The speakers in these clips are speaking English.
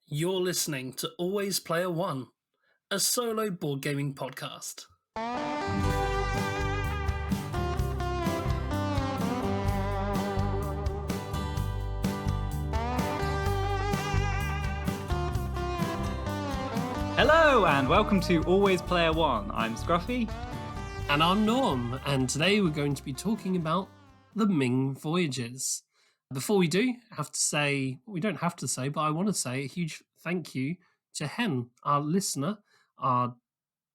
You're listening to Always Player One, a solo board gaming podcast. Hello and welcome to Always Player One. I'm Scruffy. And I'm Norm, and today we're going to be talking about the Ming Voyages. Before we do, I have to say, we don't have to say, but I want to say a huge thank you to Hen, our listener, our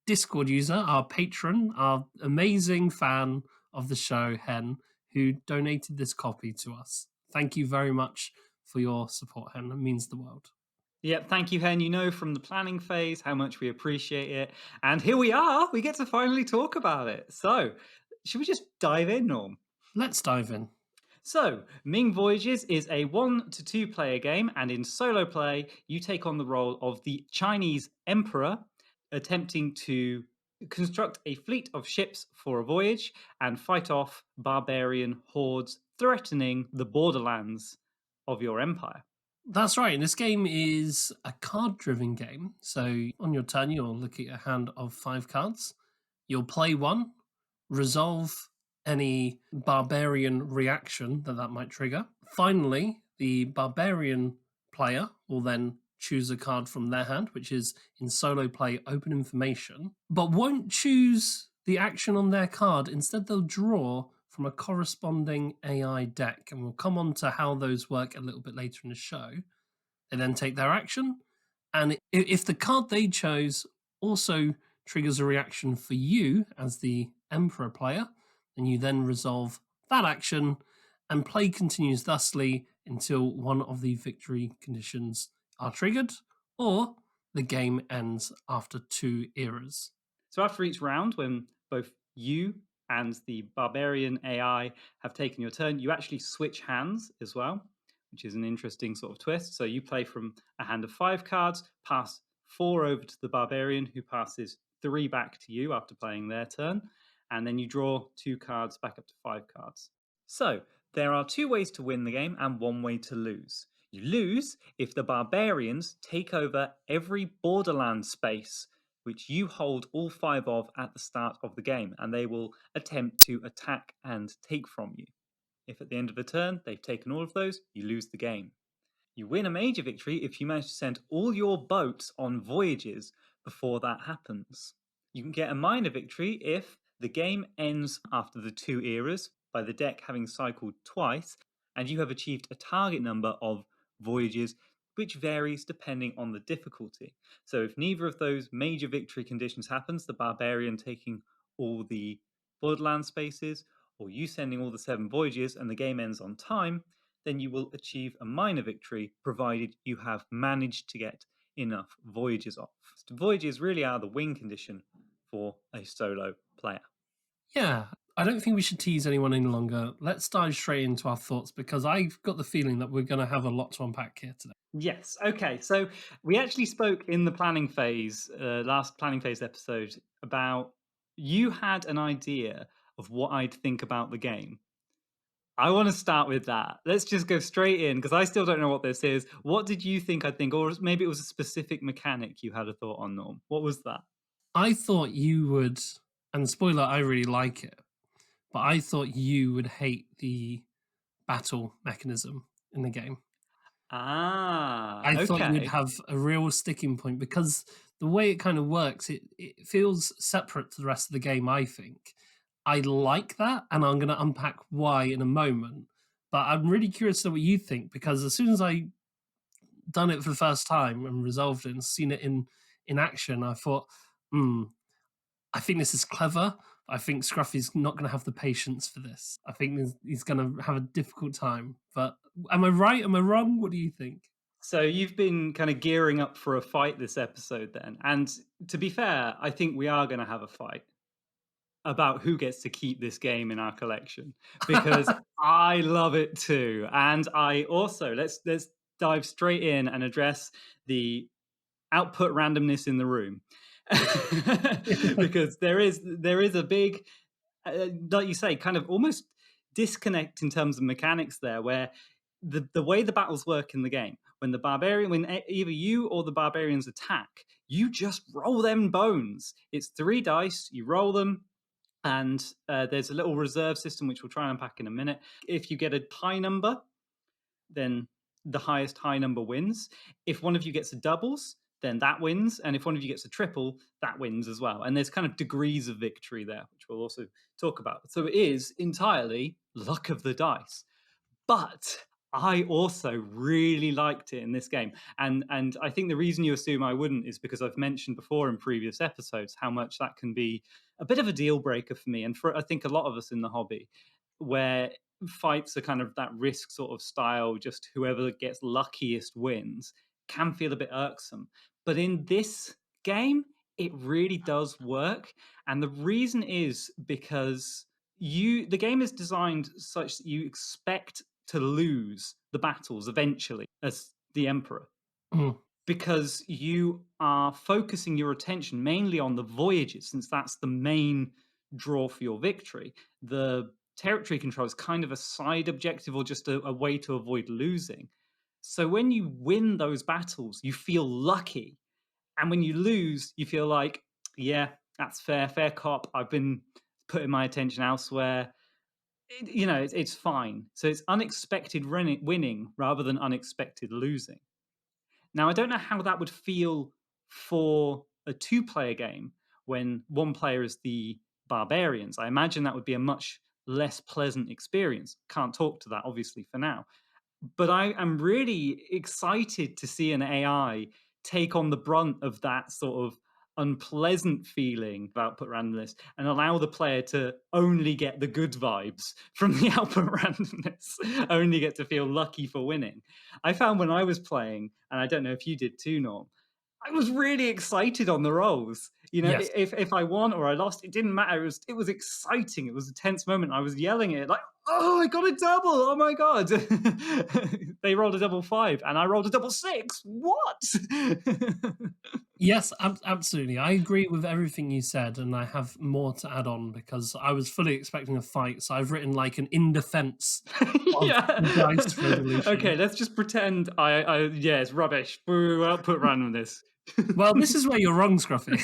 Discord user, our patron, our amazing fan of the show, Hen, who donated this copy to us. Thank you very much for your support, Hen. It means the world. Yep, thank you, Hen. You know from the planning phase how much we appreciate it. And here we are. We get to finally talk about it. So, should we just dive in, Norm? Let's dive in. So, Ming Voyages is a 1 to 2 player game, and in solo play, you take on the role of the Chinese emperor, attempting to construct a fleet of ships for a voyage and fight off barbarian hordes threatening the borderlands of your empire. That's right. And this game is a card-driven game. So on your turn, you'll look at a hand of 5 cards. You'll play one, resolve any barbarian reaction that might trigger. Finally, the barbarian player will then choose a card from their hand, which is in solo play open information, but won't choose the action on their card. Instead, they'll draw from a corresponding AI deck, and we'll come on to how those work a little bit later in the show. They then take their action, and if the card they chose also triggers a reaction for you as the Emperor player, then you then resolve that action, and play continues thusly until one of the victory conditions are triggered, or the game ends after 2 eras. So after each round, when both you and the barbarian AI have taken your turn, you actually switch hands as well, which is an interesting sort of twist. So you play from a hand of 5 cards, pass 4 over to the barbarian, who passes 3 back to you after playing their turn, and then you draw 2 cards back up to 5 cards. So there are 2 ways to win the game and 1 way to lose. You lose if the barbarians take over every borderland space which you hold all 5 of at the start of the game, and they will attempt to attack and take from you. If at the end of the turn they've taken all of those, you lose the game. You win a major victory if you manage to send all your boats on voyages before that happens. You can get a minor victory if the game ends after the 2 eras, by the deck having cycled twice, and you have achieved a target number of voyages, which varies depending on the difficulty. So if neither of those major victory conditions happens, the barbarian taking all the borderland spaces, or you sending all the 7 voyages and the game ends on time, then you will achieve a minor victory, provided you have managed to get enough voyages off. So voyages really are the win condition for a solo player. Yeah, I don't think we should tease anyone any longer. Let's dive straight into our thoughts, because I've got the feeling that we're going to have a lot to unpack here today. Yes. Okay. So we actually spoke in the planning phase, last planning phase episode, about you had an idea of what I'd think about the game. I want to start with that. Let's just go straight in, because I still don't know what this is. What did you think I'd think? Or maybe it was a specific mechanic you had a thought on, Norm. What was that? I thought you would, and spoiler, I really like it, but I thought you would hate the battle mechanism in the game. I thought you'd have a real sticking point, because the way it kind of works, it feels separate to the rest of the game, I think. I like that, and I'm going to unpack why in a moment. But I'm really curious to know what you think, because as soon as I done it for the first time and resolved it and seen it in action, I thought, I think this is clever. I think Scruffy's not going to have the patience for this. I think he's going to have a difficult time. But am I right? Am I wrong? What do you think? So you've been kind of gearing up for a fight this episode then. And to be fair, I think we are going to have a fight about who gets to keep this game in our collection, because I love it too. And I also, let's dive straight in and address the output randomness in the room. Because there is a big, like you say, kind of almost disconnect in terms of mechanics there, where the way the battles work in the game, when either you or the barbarians attack, you just roll them bones. It's 3 dice, you roll them, and there's a little reserve system which we'll try and unpack in a minute. If you get a high number, then the highest high number wins. If one of you gets a doubles, then that wins. And if one of you gets a triple, that wins as well. And there's kind of degrees of victory there, which we'll also talk about. So it is entirely luck of the dice. But I also really liked it in this game. And I think the reason you assume I wouldn't is because I've mentioned before in previous episodes how much that can be a bit of a deal breaker for me. And for I think a lot of us in the hobby, where fights are kind of that risk sort of style, just whoever gets luckiest wins, can feel a bit irksome. But in this game, it really does work. And the reason is because the game is designed such that you expect to lose the battles eventually as the emperor, Mm. because you are focusing your attention mainly on the voyages, since that's the main draw for your victory. The territory control is kind of a side objective, or just a way to avoid losing. So when you win those battles, you feel lucky, and when you lose, you feel like, yeah, that's fair cop. I've been putting my attention elsewhere. It's fine. So it's unexpected winning rather than unexpected losing. Now, I don't know how that would feel for a two-player game when one player is the barbarians. I imagine that would be a much less pleasant experience. Can't talk to that, obviously, for now. But I am really excited to see an AI take on the brunt of that sort of unpleasant feeling of output randomness and allow the player to only get the good vibes from the output randomness, only get to feel lucky for winning. I found when I was playing, and I don't know if you did too, Norm, I was really excited on the rolls. Yes. If I won or I lost, it didn't matter. It was exciting. It was a tense moment. I was yelling it like, "Oh, I got a double! Oh my god!" They rolled a double 5, and I rolled a double 6. What? Yes, absolutely. I agree with everything you said, and I have more to add on because I was fully expecting a fight. So I've written like an in defense of Yeah. dice resolution. Okay, let's just pretend yeah, it's rubbish. Boo, output randomness. Well, this is where you're wrong, Scruffy.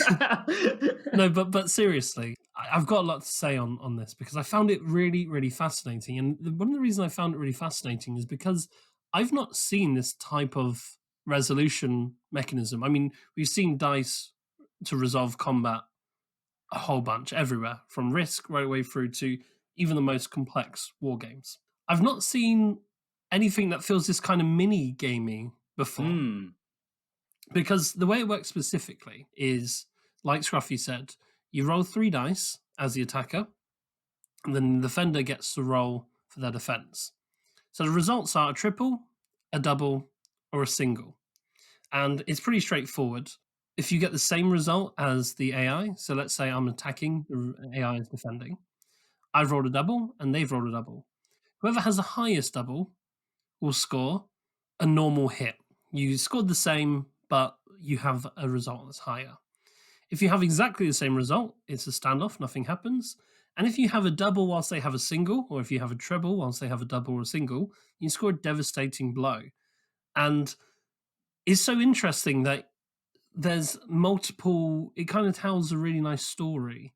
No, but seriously, I've got a lot to say on this because I found it really fascinating. And one of the reasons I found it really fascinating is because I've not seen this type of resolution mechanism. I mean, we've seen dice to resolve combat a whole bunch everywhere, from Risk right away through to even the most complex war games. I've not seen anything that feels this kind of mini gaming before. Hmm. Because the way it works specifically is, like Scruffy said, you roll 3 dice as the attacker, and then the defender gets to roll for their defense. So the results are a triple, a double, or a single. And it's pretty straightforward. If you get the same result as the AI, so let's say I'm attacking, the AI is defending, I've rolled a double and they've rolled a double. Whoever has the highest double will score a normal hit. You scored the same, but you have a result that's higher. If you have exactly the same result, it's a standoff, nothing happens. And if you have a double whilst they have a single, or if you have a treble whilst they have a double or a single, you score a devastating blow. And it's so interesting that there's multiple, it kind of tells a really nice story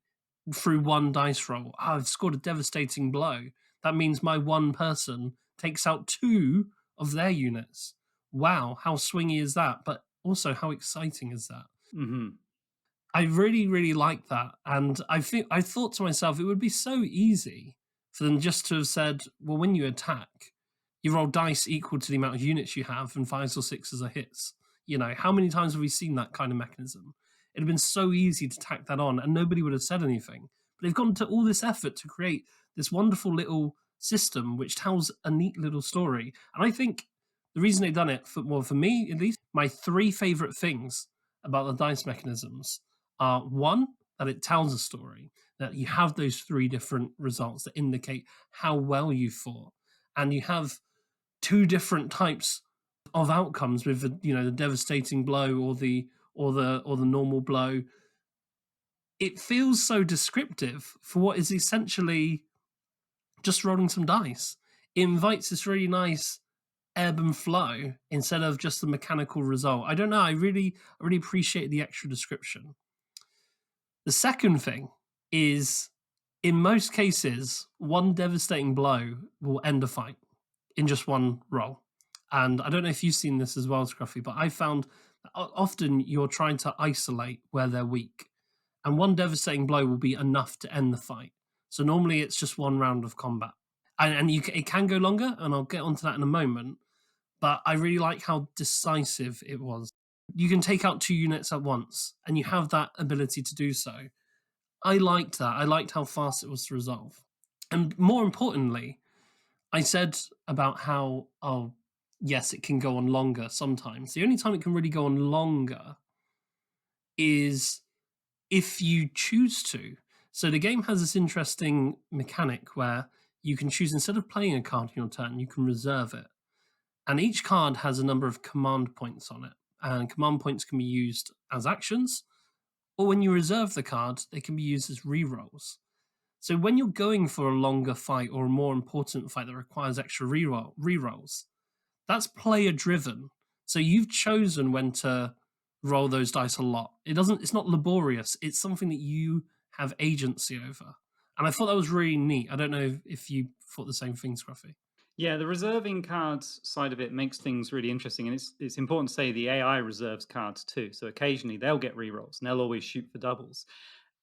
through one dice roll. Oh, I've scored a devastating blow. That means my one person takes out 2 of their units. Wow, how swingy is that? But also, how exciting is that? Mm-hmm. I really like that, and I thought to myself it would be so easy for them just to have said, well, when you attack, you roll dice equal to the amount of units you have, and 5s or 6s are hits. How many times have we seen that kind of mechanism? It'd have been so easy to tack that on, and nobody would have said anything. But they've gone to all this effort to create this wonderful little system which tells a neat little story. And I think the reason they've done it, for me at least, my 3 favorite things about the dice mechanisms are, one, that it tells a story, that you have those 3 different results that indicate how well you fought, and you have 2 different types of outcomes with the devastating blow or the normal blow. It feels so descriptive for what is essentially just rolling some dice. It invites this really nice ebb and flow instead of just the mechanical result. I don't know. I really appreciate the extra description. The second thing is, in most cases, one devastating blow will end a fight in just one roll. And I don't know if you've seen this as well, Scruffy, but I found that often you're trying to isolate where they're weak, and one devastating blow will be enough to end the fight. So normally it's just one round of combat, and it can go longer, and I'll get onto that in a moment. But I really like how decisive it was. You can take out two units at once, and you have that ability to do so. I liked that. I liked how fast it was to resolve. And more importantly, I said about how, oh, yes, it can go on longer sometimes. The only time it can really go on longer is if you choose to. So the game has this interesting mechanic where you can choose, instead of playing a card in your turn, you can reserve it. And each card has a number of command points on it. And command points can be used as actions, or when you reserve the card, they can be used as rerolls. So when you're going for a longer fight or a more important fight that requires extra rerolls, that's player driven. So you've chosen when to roll those dice a lot. It's not laborious. It's something that you have agency over. And I thought that was really neat. I don't know if you thought the same thing, Scruffy. Yeah, the reserving cards side of it makes things really interesting, and it's important to say the AI reserves cards too. So occasionally they'll get rerolls, and they'll always shoot for doubles.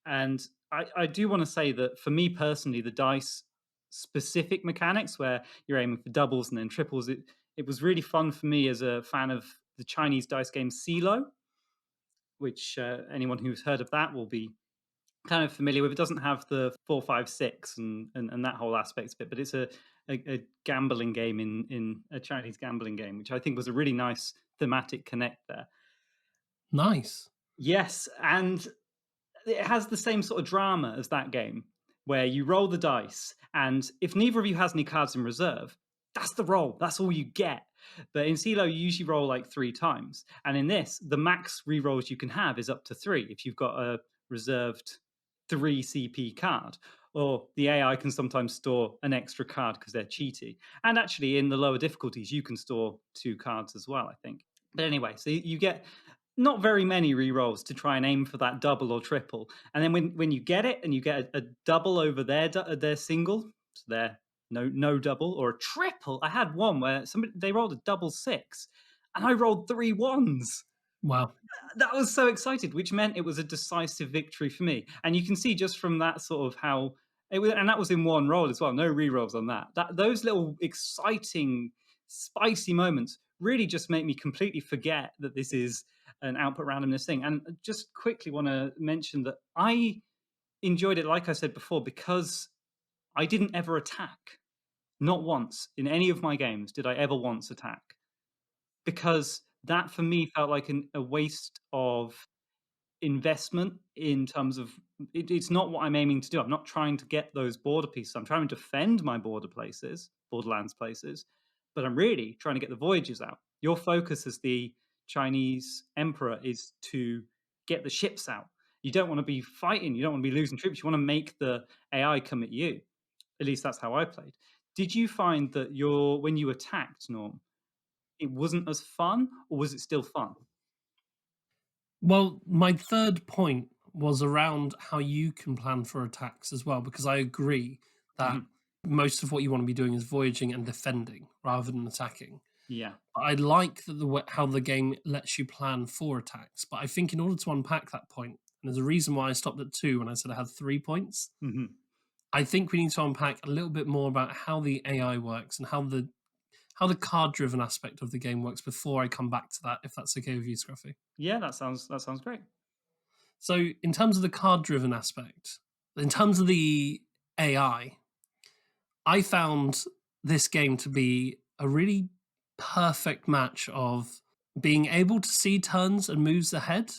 And I do want to say that for me personally, the dice specific mechanics where you're aiming for doubles and then triples, it was really fun for me as a fan of the Chinese dice game CeeLo, which anyone who's heard of that will be kind of familiar with. It doesn't have the 4, 5, 6 and that whole aspect of it, but it's a gambling game in a Chinese gambling game, which I think was a really nice thematic connect there. Nice. Yes, and it has the same sort of drama as that game, where you roll the dice, and if neither of you has any cards in reserve, that's the roll. That's all you get. But in CeeLo, you usually roll like 3 times, and in this, the max rerolls you can have is up to 3 if you've got a reserved 3 CP card. Or the AI can sometimes store an extra card because they're cheaty. And actually, in the lower difficulties, you can store 2 cards as well, I think. But anyway, so you get not very many rerolls to try and aim for that double or triple. And then when you get it and you get a double over their single, so their no double or a triple. I had one where they rolled a double 6, and I rolled 3 1s. Wow. That was so excited, which meant it was a decisive victory for me. And you can see just from that sort of how it was, and that was in one roll as well. No rerolls on that. Those little exciting, spicy moments really just make me completely forget that this is an output randomness thing. And just quickly want to mention that I enjoyed it, like I said before, because I didn't ever attack. Not once in any of my games did I ever once attack, because that for me felt like a waste of investment in terms of it's not what I'm aiming to do. I'm not trying to get those border pieces. I'm trying to defend my borderlands places, but I'm really trying to get the voyages out. Your focus as the Chinese emperor is to get the ships out. You don't want to be fighting. You don't want to be losing troops. You want to make the AI come at you. At least that's how I played. Did you find that when you attacked, Norm, it wasn't as fun, or was it still fun? Well, my third point was around how you can plan for attacks as well, because I agree that Mhm. most of what you want to be doing is voyaging and defending rather than attacking. Yeah. I like that how the game lets you plan for attacks, but I think in order to unpack that point, and there's a reason why I stopped at 2 when I said I had 3 points. Mhm. I think we need to unpack a little bit more about how the AI works and how the card driven aspect of the game works before I come back to that, if that's okay with you, Scruffy. Yeah, that sounds great. So, in terms of the card driven aspect, in terms of the AI, I found this game to be a really perfect match of being able to see turns and moves ahead,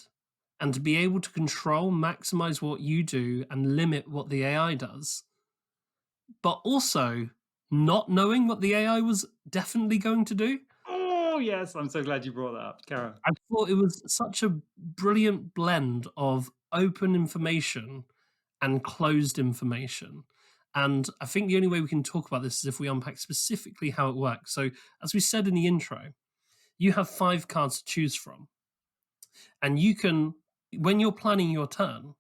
and to be able to control, maximize what you do, and limit what the AI does, but also not knowing what the AI was definitely going to do. Oh, yes, I'm so glad you brought that up, Karen. I thought it was such a brilliant blend of open information and closed information. And I think the only way we can talk about this is if we unpack specifically how it works. So, as we said in the intro, you have 5 cards to choose from, and you can, when you're planning your turn,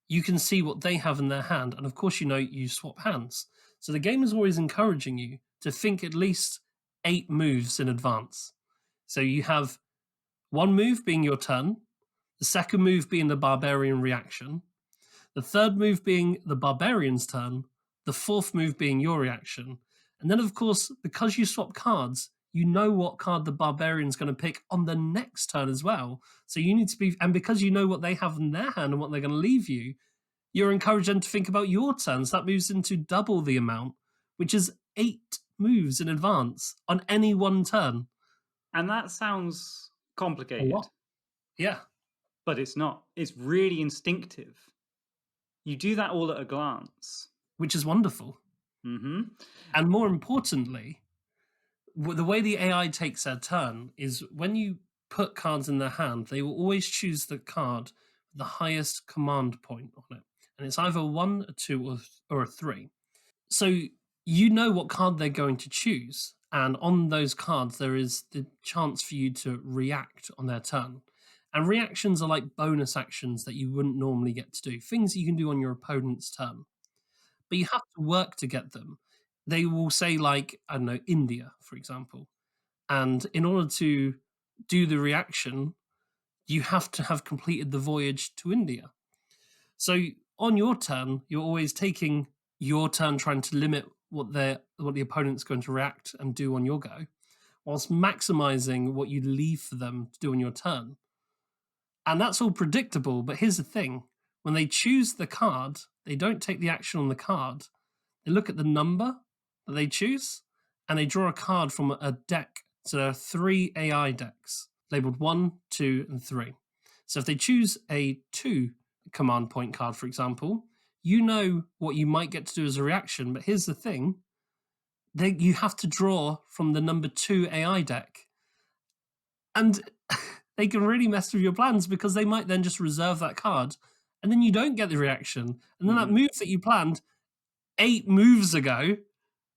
you can see what they have in their hand. And of course, you swap hands. So the game is always encouraging you to think at least 8 moves in advance. So you have one move being your turn, the second move being the barbarian reaction, the third move being the barbarian's turn, the fourth move being your reaction. And then, of course, because you swap cards, you know what card the barbarian's going to pick on the next turn as well. So you need to be, and because you know what they have in their hand and what they're going to leave you, you're encouraged then to think about your turns. That moves into double the amount, which is 8 moves in advance on any one turn. And that sounds A complicated, lot. Yeah, but it's not. It's really instinctive. You do that all at a glance. which is wonderful. Hmm. And more importantly, the way the AI takes their turn is when you put cards in their hand, they will always choose the card with the highest command point on it. And it's either 1, a 2, or a 3. So you know what card they're going to choose. And on those cards, there is the chance for you to react on their turn. And reactions are like bonus actions that you wouldn't normally get to do, things that you can do on your opponent's turn. But you have to work to get them. They will say, like, I don't know, India, for example. And in order to do the reaction, you have to have completed the voyage to India. So on your turn, you're always taking your turn trying to limit what the opponent's going to react and do on your go, whilst maximizing what you leave for them to do on your turn. And that's all predictable, but here's the thing. When they choose the card, they don't take the action on the card. They look at the number that they choose and they draw a card from a deck. So there are 3 AI decks labeled 1, 2, and 3. So if they choose a 2 command point card, for example, you know what you might get to do as a reaction. But here's the thing, you have to draw from the number 2 AI deck. And they can really mess with your plans because they might then just reserve that card and then you don't get the reaction. And then that Hmm. move that you planned 8 moves ago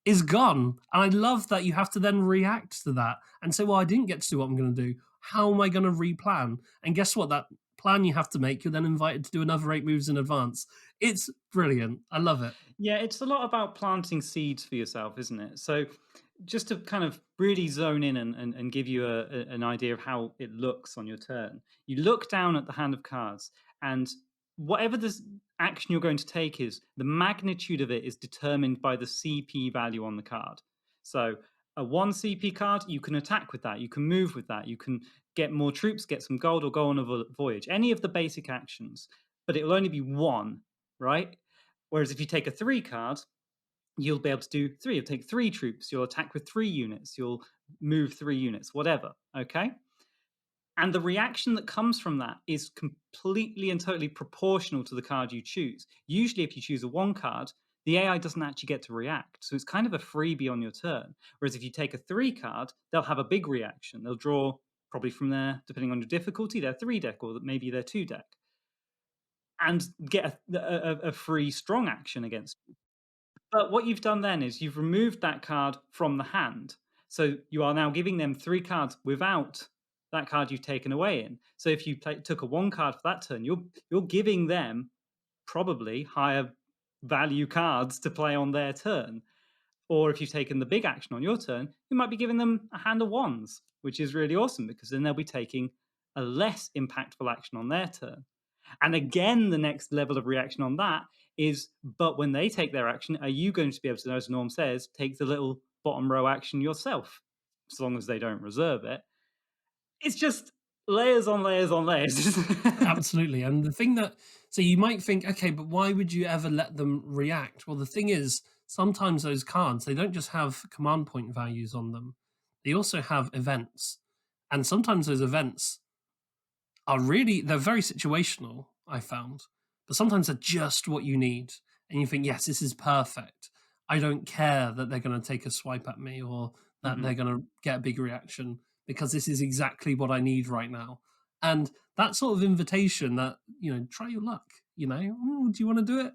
is gone. And I love that you have to then react to that and say, well, I didn't get to do what I'm going to do. How am I going to replan? And guess what? That plan you have to make, you're then invited to do another 8 moves in advance. It's brilliant. I love it. Yeah, it's a lot about planting seeds for yourself, isn't it? So, just to kind of really zone in and give you an idea of how it looks on your turn, you look down at the hand of cards, and whatever this action you're going to take is, the magnitude of it is determined by the CP value on the card. So, a 1 CP card, you can attack with that, you can move with that, you can get more troops, get some gold, or go on a voyage. Any of the basic actions, but it will only be one, right? Whereas if you take a 3 card, you'll be able to do 3. You'll take 3 troops, you'll attack with 3 units, you'll move 3 units, whatever. Okay. And the reaction that comes from that is completely and totally proportional to the card you choose. Usually, if you choose a 1 card, the AI doesn't actually get to react. So it's kind of a freebie on your turn. Whereas if you take a 3 card, they'll have a big reaction. They'll draw probably from their, depending on your difficulty, their 3 deck or maybe their 2 deck, and get a free strong action against. But what you've done then is you've removed that card from the hand. So you are now giving them 3 cards without that card you've taken away in. So if you took a 1 card for that turn, you're giving them probably higher value cards to play on their turn. Or if you've taken the big action on your turn, you might be giving them a hand of ones, which is really awesome because then they'll be taking a less impactful action on their turn. And again, the next level of reaction on that is, but when they take their action, are you going to be able to, as Norm says, take the little bottom row action yourself, as long as they don't reserve it? It's just layers on layers on layers. Absolutely. And the thing that, so you might think, okay, but why would you ever let them react? Well, the thing is, sometimes those cards, they don't just have command point values on them, they also have events. And sometimes those events they're very situational, I found, but sometimes they're just what you need. And you think, yes, this is perfect. I don't care that they're going to take a swipe at me or that Mhm. they're going to get a big reaction because this is exactly what I need right now. And that sort of invitation that, try your luck, "Ooh, do you want to do it?"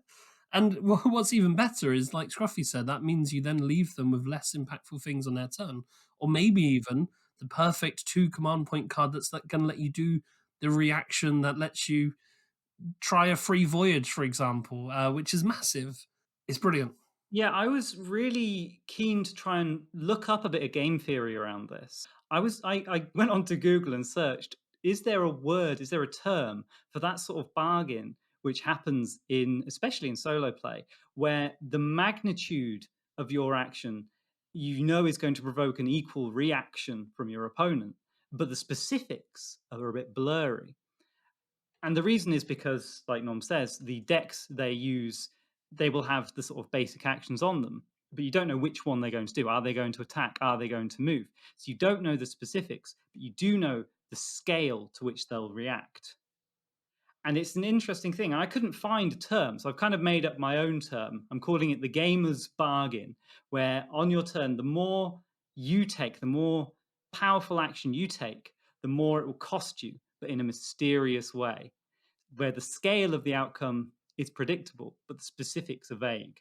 And what's even better is, like Scruffy said, that means you then leave them with less impactful things on their turn, or maybe even the perfect two command point card that's going to let you do the reaction that lets you try a free voyage, for example, which is massive. It's brilliant. Yeah, I was really keen to try and look up a bit of game theory around this. I went onto Google and searched, is there a word, is there a term for that sort of bargain which happens in, especially in solo play, where the magnitude of your action is going to provoke an equal reaction from your opponent, but the specifics are a bit blurry. And the reason is because, like Norm says, the decks they use, they will have the sort of basic actions on them, but you don't know which one they're going to do. Are they going to attack? Are they going to move? So you don't know the specifics, but you do know the scale to which they'll react. And it's an interesting thing. I couldn't find a term, so I've kind of made up my own term. I'm calling it the gamer's bargain, where on your turn, the more you take, the more powerful action you take, the more it will cost you, but in a mysterious way, where the scale of the outcome is predictable, but the specifics are vague.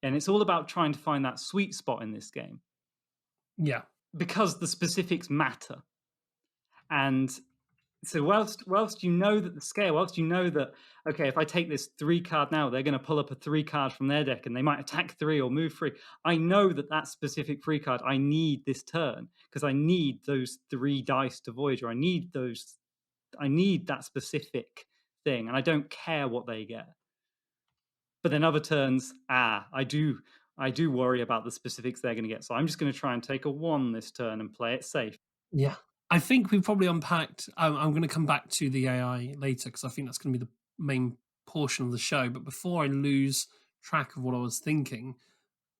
And it's all about trying to find that sweet spot in this game Yeah. because the specifics matter. And so whilst you know that the scale, whilst you know that, okay, if I take this 3 card now, they're going to pull up a 3 card from their deck and they might attack 3 or move 3. I know that that specific 3 card I need this turn because I need those 3 dice to voyage, or I need that specific thing, and I don't care what they get. But then other turns, I do worry about the specifics they're going to get. So I'm just going to try and take a 1 this turn and play it safe. Yeah. I think we've probably unpacked. I'm going to come back to the AI later because I think that's going to be the main portion of the show. But before I lose track of what I was thinking,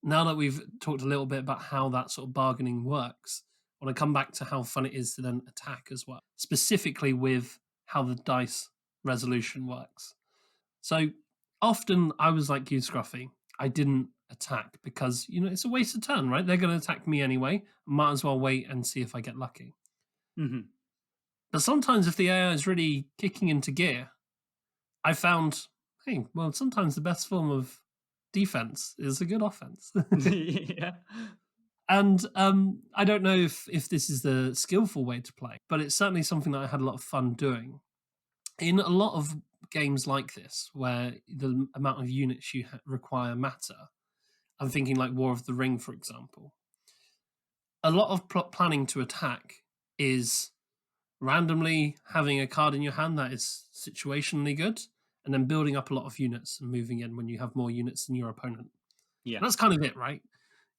now that we've talked a little bit about how that sort of bargaining works, I want to come back to how fun it is to then attack as well, specifically with how the dice resolution works. So often I was like you, Scruffy. I didn't attack because, it's a waste of turn, right? They're going to attack me anyway. Might as well wait and see if I get lucky. Mm-hmm. But sometimes if the AI is really kicking into gear, I found, hey, well, sometimes the best form of defense is a good offense. Yeah. And I don't know if this is the skillful way to play, but it's certainly something that I had a lot of fun doing. In a lot of games like this, where the amount of units you require matter, I'm thinking like War of the Ring, for example. A lot of planning to attack is randomly having a card in your hand that is situationally good, and then building up a lot of units and moving in when you have more units than your opponent. Yeah. And that's kind of it, right?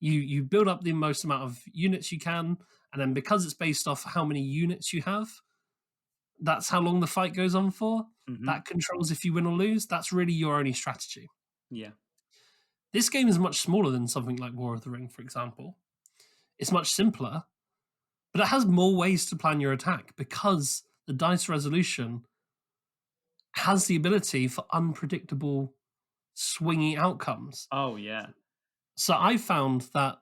You build up the most amount of units you can, and then because it's based off how many units you have, that's how long the fight goes on for. Mm-hmm. That controls if you win or lose. That's really your only strategy. Yeah. This game is much smaller than something like War of the Ring, for example. It's much simpler, but it has more ways to plan your attack because the dice resolution has the ability for unpredictable swinging outcomes. Oh, yeah. So I found that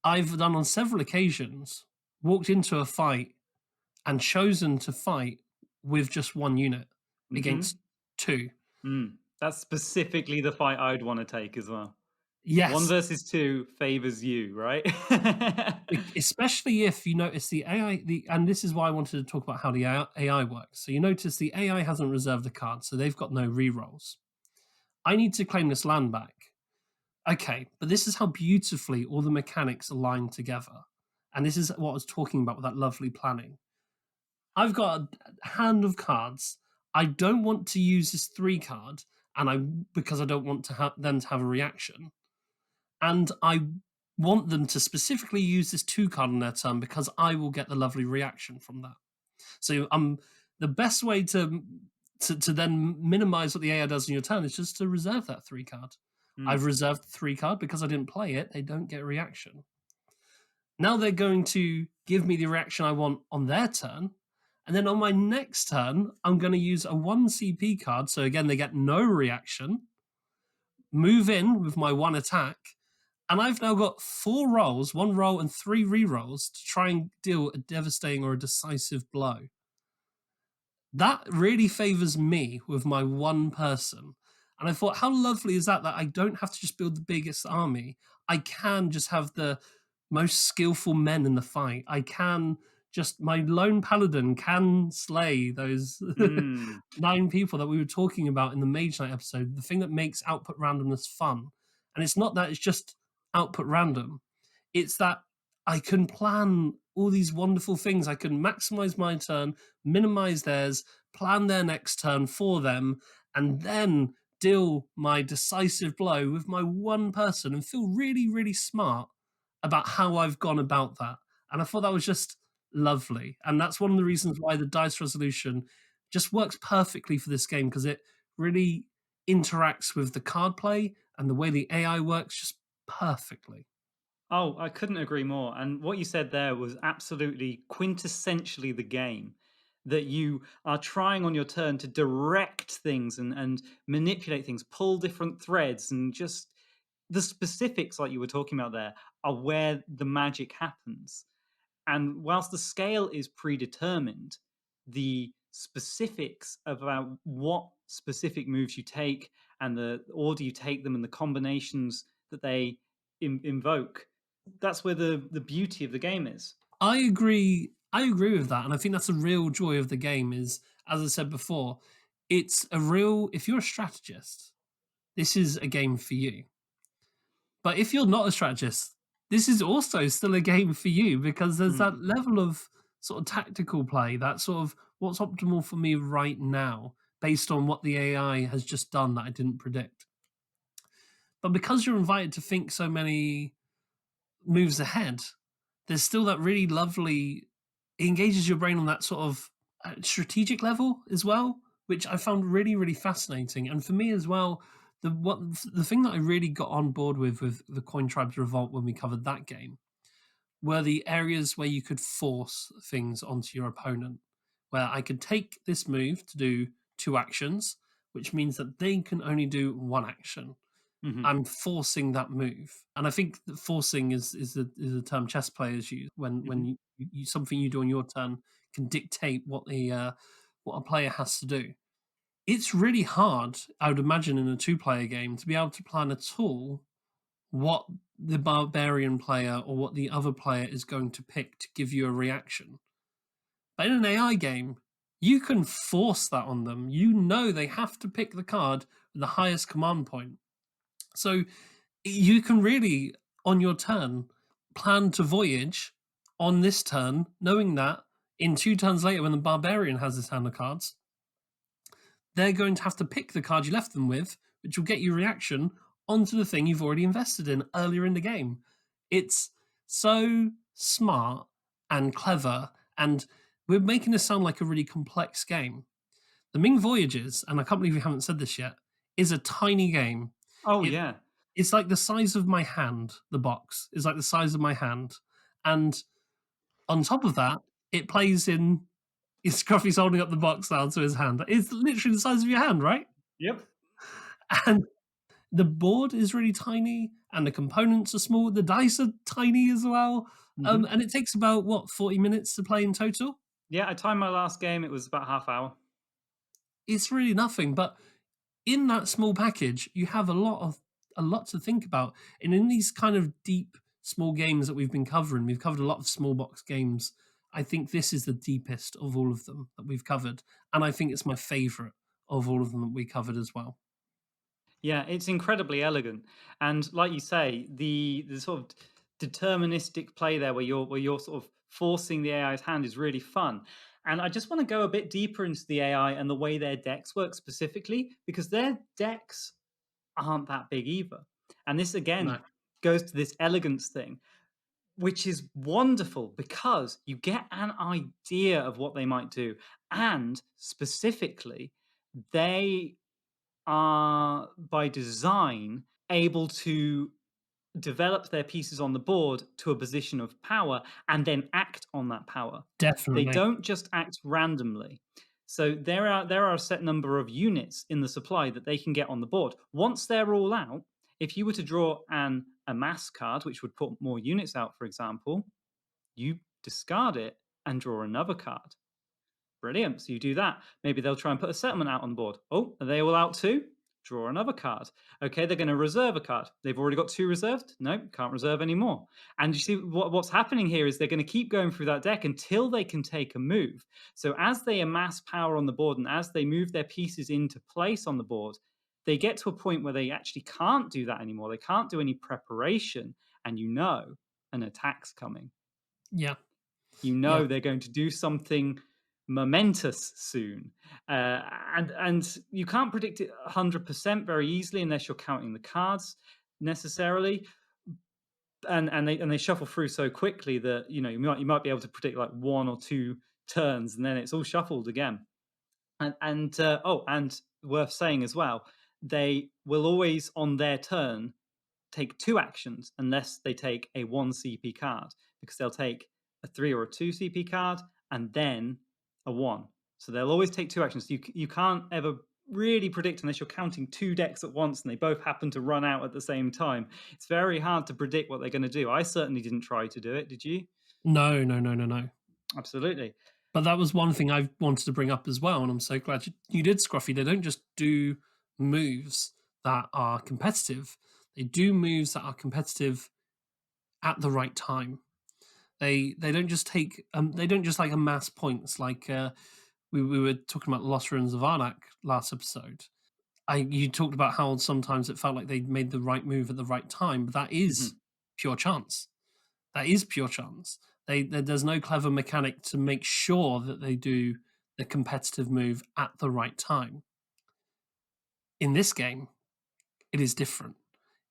I've done on several occasions walked into a fight and chosen to fight with just one unit Mm-hmm. against two. That's specifically the fight I'd want to take as well. 1 Yes, versus 2 favors you, right? especially if you notice the AI, and this is why I wanted to talk about how the AI works. So you notice the AI hasn't reserved a card, so they've got no rerolls. I need to claim this land back. Okay, but this is how beautifully all the mechanics align together. And this is what I was talking about with that lovely planning. I've got a hand of cards. I don't want to use this 3 card, because I don't want to have them to have a reaction. And I want them to specifically use this 2 card on their turn because I will get the lovely reaction from that. So the best way to then minimize what the AI does in your turn is just to reserve that 3 card. I've reserved the 3 card because I didn't play it. They don't get a reaction. Now they're going to give me the reaction I want on their turn. And then on my next turn, I'm going to use a 1 CP card. So again, they get no reaction. Move in with my 1 attack. And I've now got 4 rolls, 1 roll and 3 rerolls to try and deal a devastating or a decisive blow. That really favors me with my 1 person. And I thought, how lovely is that? That I don't have to just build the biggest army. I can just have the most skillful men in the fight. I can just my lone paladin can slay those Mm. 9 people that we were talking about in the Mage Knight episode. The thing that makes output randomness fun, and it's not that it's just output random. It's that I can plan all these wonderful things. I can maximize my turn, minimize theirs, plan their next turn for them, and then deal my decisive blow with my one person and feel really, really smart about how I've gone about that. And I thought that was just lovely. And that's one of the reasons why the dice resolution just works perfectly for this game because it really interacts with the card play and the way the AI works just perfectly. Oh, I couldn't agree more. And what you said there was absolutely quintessentially the game, that you are trying on your turn to direct things and manipulate things, pull different threads, and just the specifics, like you were talking about there, are where the magic happens. And whilst the scale is predetermined, the specifics about what specific moves you take and the order you take them and the combinations that they invoke, that's where the beauty of the game is. I agree. I agree with that, and I think that's a real joy of the game. Is as I said before, it's a real. If you're a strategist, this is a game for you. But if you're not a strategist, this is also still a game for you because there's that Mm. level of sort of tactical play, that sort of what's optimal for me right now, based on what the AI has just done that I didn't predict. But because you're invited to think so many moves ahead, there's still that really lovely it engages your brain on that sort of strategic level as well, which I found really, really fascinating. And for me as well, the thing that I really got on board with the Coin Tribes Revolt when we covered that game were the areas where you could force things onto your opponent, where I could take this move to do 2 actions, which means that they can only do 1 action. Hmm. I'm forcing that move, and I think that forcing is a term chess players use when Hmm. you something you do on your turn can dictate what a player has to do. It's really hard, I would imagine, in a two-player game to be able to plan at all what the barbarian player or what the other player is going to pick to give you a reaction. But in an AI game, you can force that on them. You know they have to pick the card with the highest command point. So you can really, on your turn, plan to voyage on this turn, knowing that in 2 turns later, when the barbarian has his hand of cards, they're going to have to pick the card you left them with, which will get you reaction onto the thing you've already invested in earlier in the game. It's so smart and clever, and we're making this sound like a really complex game. The Ming Voyages, and I can't believe we haven't said this yet, is a tiny game. Oh It yeah. it's like the size of my hand. The box is like the size of my hand, and on top of that, it plays in. Scruffy's holding up the box now to his hand. It's literally the size of your hand, right? Yep. And the board is really tiny, and the components are small. The dice are tiny as well, Hmm. and it takes about what 40 minutes to play in total. Yeah, I timed my last game. It was about half hour. It's really nothing, but in that small package, you have a lot to think about. And in these kind of deep small games that we've been covering, we've covered a lot of small box games. I think this is the deepest of all of them that we've covered, and I think it's my favorite of all of them that we covered as well. Yeah, it's incredibly elegant, and like you say, the sort of deterministic play there, where you're sort of forcing the AI's hand, is really fun. And I just want to go a bit deeper into the AI and the way their decks work specifically, because their decks aren't that big either. And this No, again goes to this elegance thing, which is wonderful because you get an idea of what they might do, and specifically, they are by design able to develop their pieces on the board to a position of power and then act on that power. They definitely. don't just act randomly. So there are a set number of units in the supply that they can get on the board. Once they're all out, if you were to draw an amass card, which would put more units out, for example, you discard it and draw another card. Brilliant. So you do that. Maybe they'll try and put a settlement out on the board. Oh, are they all out too? draw another card. Okay, they're going to reserve a card. They've already got 2 reserved. No, can't reserve anymore. And you see what's happening here is they're going to keep going through that deck until they can take a move. So as they amass power on the board and as they move their pieces into place on the board, they get to a point where they actually can't do that anymore. They can't do any preparation, and an attack's coming. Yeah. You Yeah. know they're going to do something momentous soon, and you can't predict it 100% very easily unless you're counting the cards necessarily. And they shuffle through so quickly that you might be able to predict like 1 or 2 turns, and then it's all shuffled again. And worth saying as well, they will always on their turn take 2 actions unless they take a 1 CP card, because they'll take a 3 or a 2 CP card and then a 1. So they'll always take 2 actions. You can't ever really predict unless you're counting 2 decks at once and they both happen to run out at the same time. It's very hard to predict what they're going to do. I certainly didn't try to do it. Did you? No, no, no, no, no. Absolutely. But that was one thing I wanted to bring up as well, and I'm so glad you did, Scruffy. They don't just do moves that are competitive; they do moves that are competitive at the right time. They don't just take they don't just like amass points like we were talking about Lost Ruins of Arnak last episode. You talked about how sometimes it felt like they made the right move at the right time, but that is Mhm. pure chance. That is pure chance. There's no clever mechanic to make sure that they do the competitive move at the right time. In this game, it is different.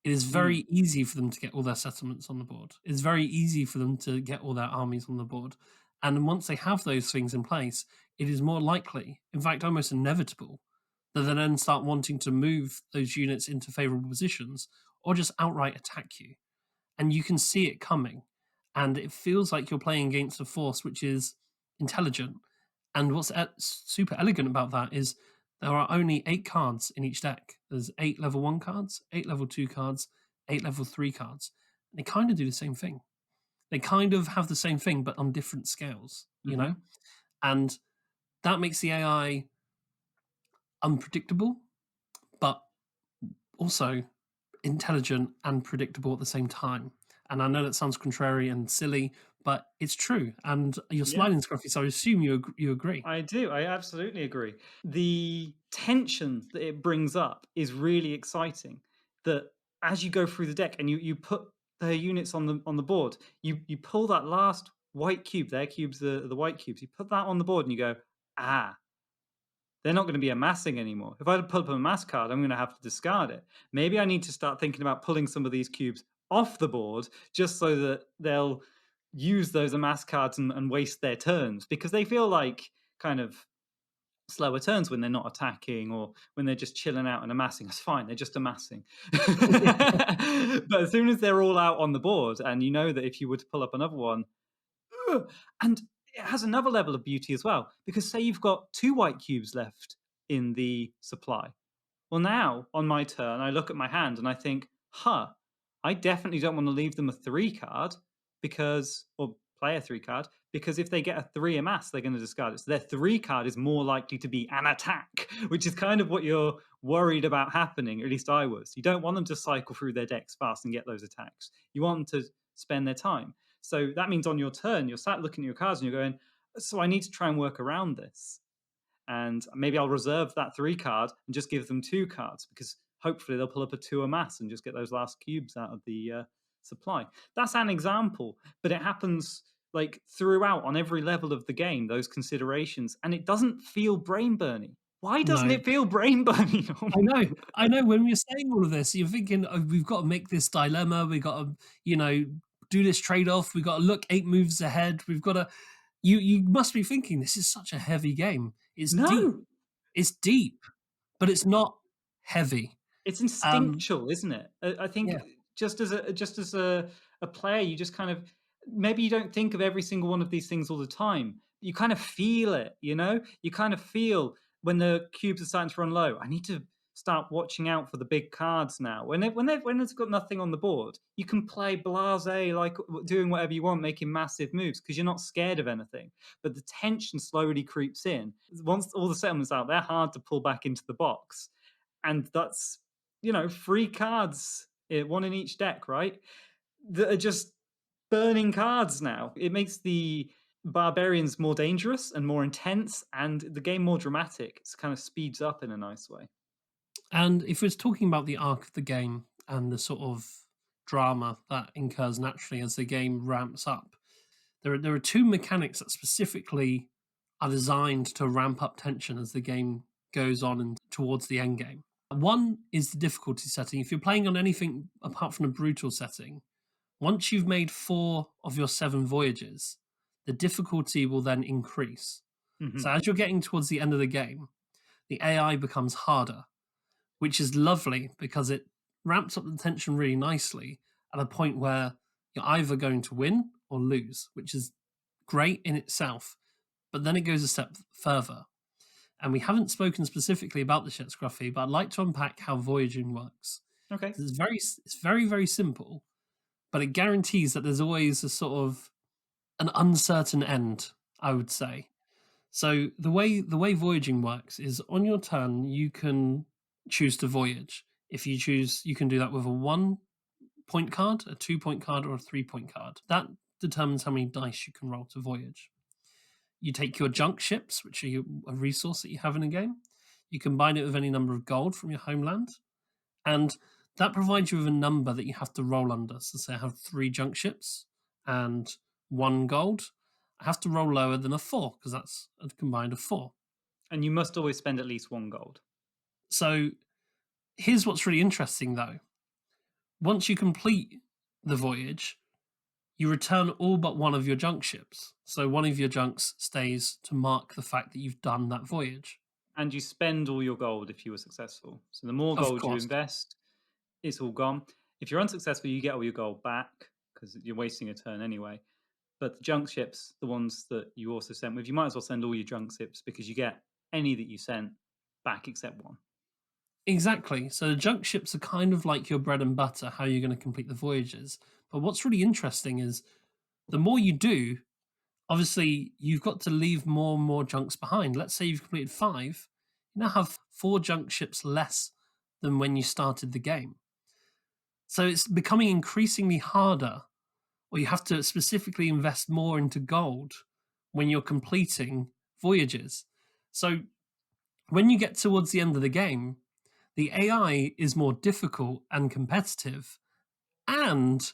It is Mm. very easy for them to get all their settlements on the board. It's very easy for them to get all their armies on the board. And once they have those things in place, it is more likely, in fact, almost inevitable, that they then start wanting to move those units into favorable positions or just outright attack you. And you can see it coming. And it feels like you're playing against a force which is intelligent. And what's super elegant about that is there are only 8 cards in each deck. There's 8 level 1 cards, 8 level 2 cards, 8 level 3 cards. They kind of do the same thing. They kind of have the same thing, but on different scales, Mhm. And that makes the AI unpredictable, but also intelligent and predictable at the same time. And I know that sounds contrary and silly, but it's true. And you're Yeah. smiling, Scruffy, so I assume you agree. I do. I absolutely agree. The tension that it brings up is really exciting. That as you go through the deck and you put the units on the board, you pull that last white cube. Their cubes, the white cubes. You put that on the board and you go, ah, they're not going to be amassing anymore. If I pull up a mass card, I'm going to have to discard it. Maybe I need to start thinking about pulling some of these cubes off the board just so that they'll use those amass cards and waste their turns, because they feel like kind of slower turns when they're not attacking or when they're just chilling out and amassing. It's fine, they're just amassing. But as soon as they're all out on the board, and you know that if you were to pull up another one, and it has another level of beauty as well, because say you've got 2 white cubes left in the supply. Well, now on my turn, I look at my hand and I think, I definitely don't want to leave them a 3 card, or play a 3 card, because if they get a 3 amass, they're going to discard it. So their 3 card is more likely to be an attack, which is kind of what you're worried about happening. At least I was. You don't want them to cycle through their decks fast and get those attacks. You want them to spend their time. So that means on your turn, you're sat looking at your cards and you're going, so I need to try and work around this. And maybe I'll reserve that 3 card and just give them 2 cards, because hopefully they'll pull up a 2 amass and just get those last cubes out of the supply. That's an example, but it happens like throughout on every level of the game, those considerations, and it doesn't feel brain burning. Why doesn't No, it feel brain burning? I know. I know. When we're saying all of this, you're thinking, oh, we've got to make this dilemma. We've got to, do this trade off. We've got to look 8 moves ahead. We've got to. You must be thinking this is such a heavy game. It's deep. No, It's deep, but it's not heavy. it's Um, instinctual, isn't it? I think yeah. just as a player, you just kind of, maybe you don't think of every single one of these things all the time. You kind of feel it, you know. You kind of feel when the cubes are starting to run low. I need to start watching out for the big cards now. When it's got nothing on the board, you can play blasé, like doing whatever you want, making massive moves because you're not scared of anything. But the tension slowly creeps in. Once all the settlements out, they're hard to pull back into the box, And that's, free cards, one in each deck, right? That are just burning cards now. It makes the barbarians more dangerous and more intense, and the game more dramatic. It kind of speeds up in a nice way. And if we're talking about the arc of the game and the sort of drama that incurs naturally as the game ramps up, there are two mechanics that specifically are designed to ramp up tension as the game goes on and towards the end game. One is the difficulty setting. If you're playing on anything apart from a brutal setting, once you've made 4 of your 7 voyages, the difficulty will then increase. So Mhm. as you're getting towards the end of the game, the AI becomes harder, which is lovely because it ramps up the tension really nicely at a point where you're either going to win or lose, which is great in itself. But then it goes a step further. And we haven't spoken specifically about this yet, Scruffy, but I'd like to unpack how voyaging works. Okay. It's very, very simple, but it guarantees that there's always a sort of an uncertain end, I would say. So the way voyaging works is on your turn you can choose to voyage. If you choose, you can do that with a 1 point card, a 2 point card, or a 3 point card. That determines how many dice you can roll to voyage. You take your junk ships, which are a resource that you have in a game. You combine it with any number of gold from your homeland, and that provides you with a number that you have to roll under. So, say I have 3 junk ships and 1 gold. I have to roll lower than a 4 because that's a combined of 4. And you must always spend at least 1 gold. So, here's what's really interesting though. Once you complete the voyage, you return all but one of your junk ships. So, one of your junks stays to mark the fact that you've done that voyage. And you spend all your gold if you were successful. So the more Of gold you course. invest, it's all gone. If you're unsuccessful, you get all your gold back because you're wasting a turn anyway. But the junk ships, the ones that you also sent with, you might as well send all your junk ships because you get any that you sent back except one. Exactly. So the junk ships are kind of like your bread and butter, how you're going to complete the voyages. But what's really interesting is the more you do, obviously you've got to leave more and more junks behind. Let's say you've completed 5, you now have 4 junk ships less than when you started the game. So it's becoming increasingly harder, or you have to specifically invest more into gold when you're completing voyages. So when you get towards the end of the game, the AI is more difficult and competitive, and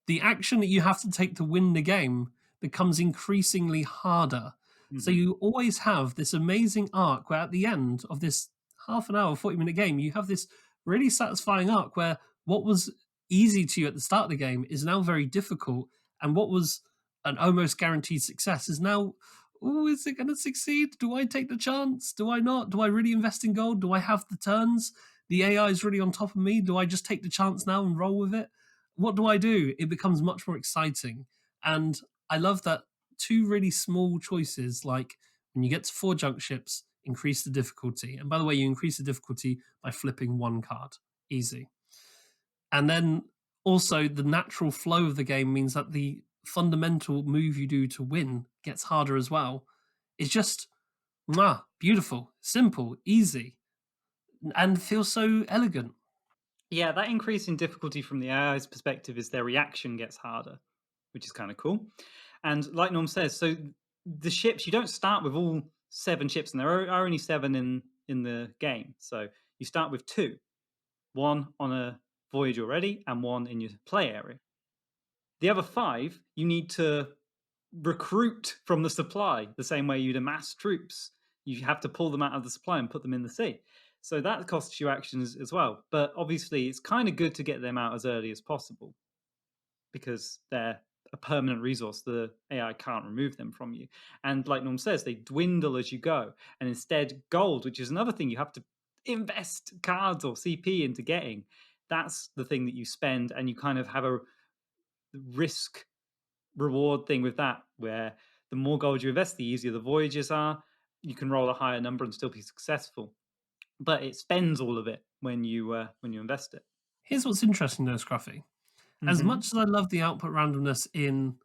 the action that you have to take to win the game becomes increasingly harder. So Mhm. you always have this amazing arc where at the end of this half an hour, 40-minute game, you have this really satisfying arc where what was easy to you at the start of the game is now very difficult. And what was an almost guaranteed success is now, oh, is it going to succeed? Do I take the chance? Do I not? Do I really invest in gold? Do I have the turns? The AI is really on top of me. Do I just take the chance now and roll with it? What do I do? It becomes much more exciting. And I love that 2 really small choices, like when you get to 4 junk ships, increase the difficulty. And by the way, you increase the difficulty by flipping 1 card. Easy. And then also the natural flow of the game means that the fundamental move you do to win gets harder as well. It's just beautiful, simple, easy, and feels so elegant. Yeah, that increase in difficulty from the AI's perspective is their reaction gets harder, which is kind of cool. And like Norm says, so the ships, you don't start with all 7 ships, and there are only 7 in the game. So you start with 2, one on a voyage already, and one in your play area. The other 5, you need to recruit from the supply the same way you'd amass troops. You have to pull them out of the supply and put them in the sea. So that costs you actions as well. But obviously, it's kind of good to get them out as early as possible because they're a permanent resource. The AI can't remove them from you. And like Norm says, they dwindle as you go. And instead, gold, which is another thing you have to invest cards or CP into getting, that's the thing that you spend, and you kind of have a risk reward thing with that, where the more gold you invest, the easier the voyages are. You can roll a higher number and still be successful, but it spends all of it when you invest it. Here's what's interesting though, Scruffy. As Mm-hmm. much as I love the output randomness in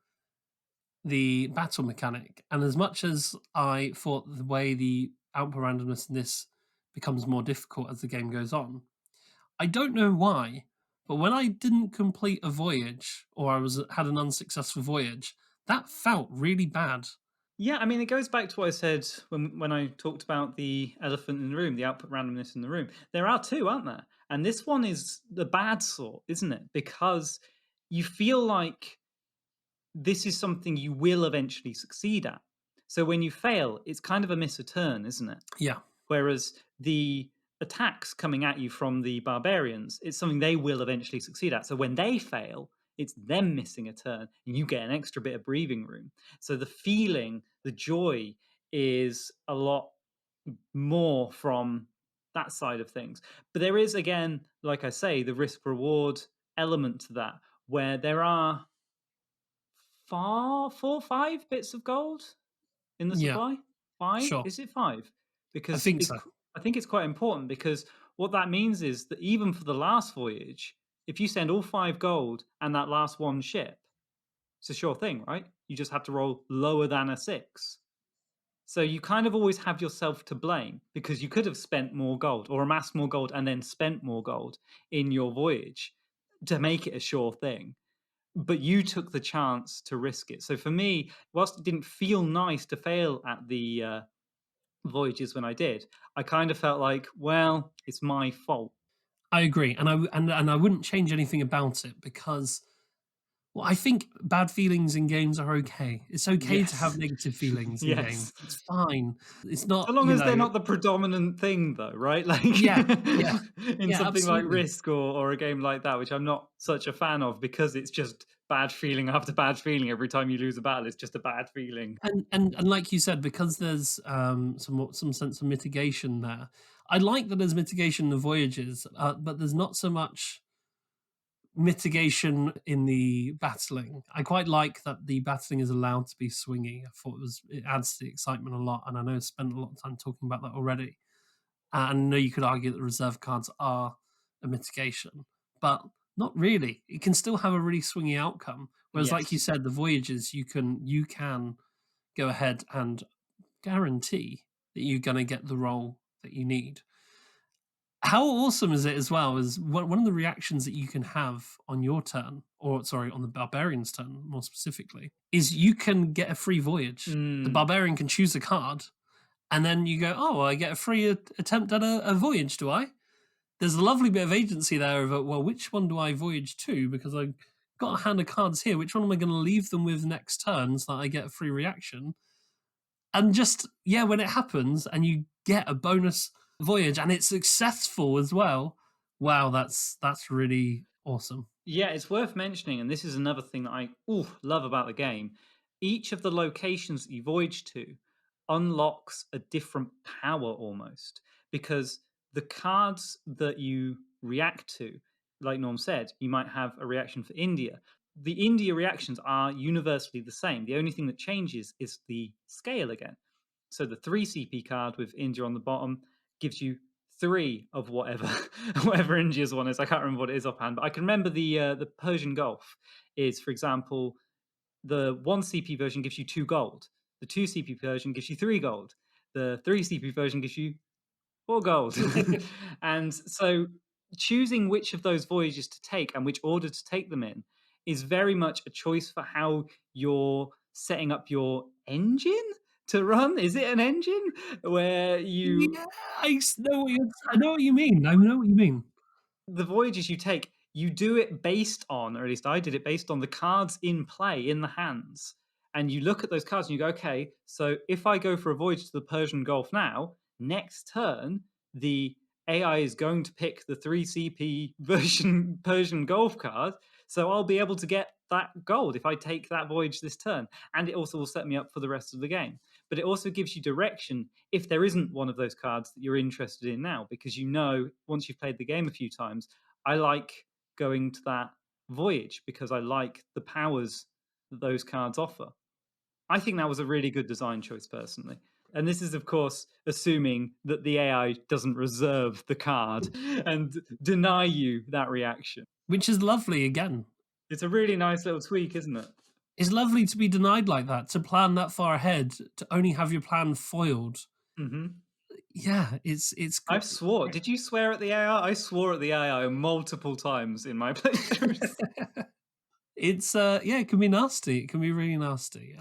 the battle mechanic, and as much as I thought the way the output randomness in this becomes more difficult as the game goes on. I don't know why, but when I didn't complete a voyage or I was had an unsuccessful voyage, that felt really bad. Yeah, I mean, it goes back to what I said when I talked about the elephant in the room, the output randomness in the room. There are two, aren't there? And this one is the bad sort, isn't it? Because you feel like this is something you will eventually succeed at. So when you fail, it's kind of a miss a turn, isn't it? Yeah, Whereas the attacks coming at you from the barbarians, it's something they will eventually succeed at. So when they fail, it's them missing a turn, and you get an extra bit of breathing room. So the feeling, the joy is a lot more from that side of things. But there is, again, like I say, the risk reward element to that, where there are four, 5 bits of gold in the yeah, supply? 5? sure. Is it 5? I Because think it's so. I think it's quite important, because what that means is that even for the last voyage, if you send all 5 gold and that last 1 ship, it's a sure thing, right? You just have to roll lower than a 6. So you kind of always have yourself to blame, because you could have spent more gold or amassed more gold and then spent more gold in your voyage to make it a sure thing, but you took the chance to risk it. So for me, whilst it didn't feel nice to fail at the voyages when I did, I kind of felt like, well, it's my fault. I agree, and I wouldn't change anything about it because well, I think bad feelings in games are okay. It's okay to have Yes. negative feelings in Yes. games. It's fine. It's So not, long you as they're know. not the predominant thing, though, right? Like Yeah, yeah, in yeah, something like absolutely. Risk, or a game like that, which I'm not such a fan of, because it's just bad feeling after bad feeling every time you lose a battle. It's just a bad feeling. And like you said, because there's some sense of mitigation there. I like that there's mitigation in the voyages, but there's not so much mitigation in the battling. I quite like that the battling is allowed to be swingy. I thought it adds to the excitement a lot, and I know I spent a lot of time talking about that already. And I know you could argue that reserve cards are a mitigation, but not really. It can still have a really swingy outcome. Whereas, like you Yes. said, the voyages you can go ahead and guarantee that you're going to get the role that you need. How awesome is it as well? Is one of the reactions that you can have on your turn, or sorry, on the barbarian's turn more specifically, is you can get a free voyage. The Mm. barbarian can choose a card, and then you go, "Oh, I get a free attempt at a voyage, do I?" There's a lovely bit of agency there of, well, which one do I voyage to? Because I've got a hand of cards here. Which one am I going to leave them with next turn so that I get a free reaction? And just, yeah, when it happens and you get a bonus voyage and it's successful as well, wow, that's really awesome. Yeah, it's worth mentioning, and this is another thing that I love about the game. Each of the locations that you voyage to unlocks a different power almost, because the cards that you react to, like Norm said, you might have a reaction for India. The India reactions are universally the same. The only thing that changes is the scale again. So the 3 CP card with India on the bottom gives you 3 of whatever whatever India's one is. I can't remember what it is offhand, but I can remember the Persian Gulf is, for example, the 1 CP version gives you 2 gold. The 2 CP version gives you 3 gold. The 3 CP version gives you 4 gold. And so choosing which of those voyages to take and which order to take them in is very much a choice for how you're setting up your engine to run. Is it an engine where you Yeah, I know what you mean. I know what you mean. the voyages you take, you do it based on, or at least I did it based on the cards in play in the hands. And you look at those cards and you go, okay, so if I go for a voyage to the Persian Gulf now, next turn, the AI is going to pick the 3 CP version Persian Gulf card. So I'll be able to get that gold if I take that voyage this turn. And it also will set me up for the rest of the game. But it also gives you direction if there isn't one of those cards that you're interested in now, because you know, once you've played the game a few times, I like going to that voyage because I like the powers that those cards offer. I think that was a really good design choice personally. And this is, of course, assuming that the AI doesn't reserve the card and deny you that reaction. Which is lovely again. It's a really nice little tweak, isn't it? It's lovely to be denied like that, to plan that far ahead, to only have your plan foiled. Hmm. yeah, I've swore. Did you swear at the AI? I swore at the AI multiple times in my playthroughs. It's yeah, it can be nasty. It can be really nasty.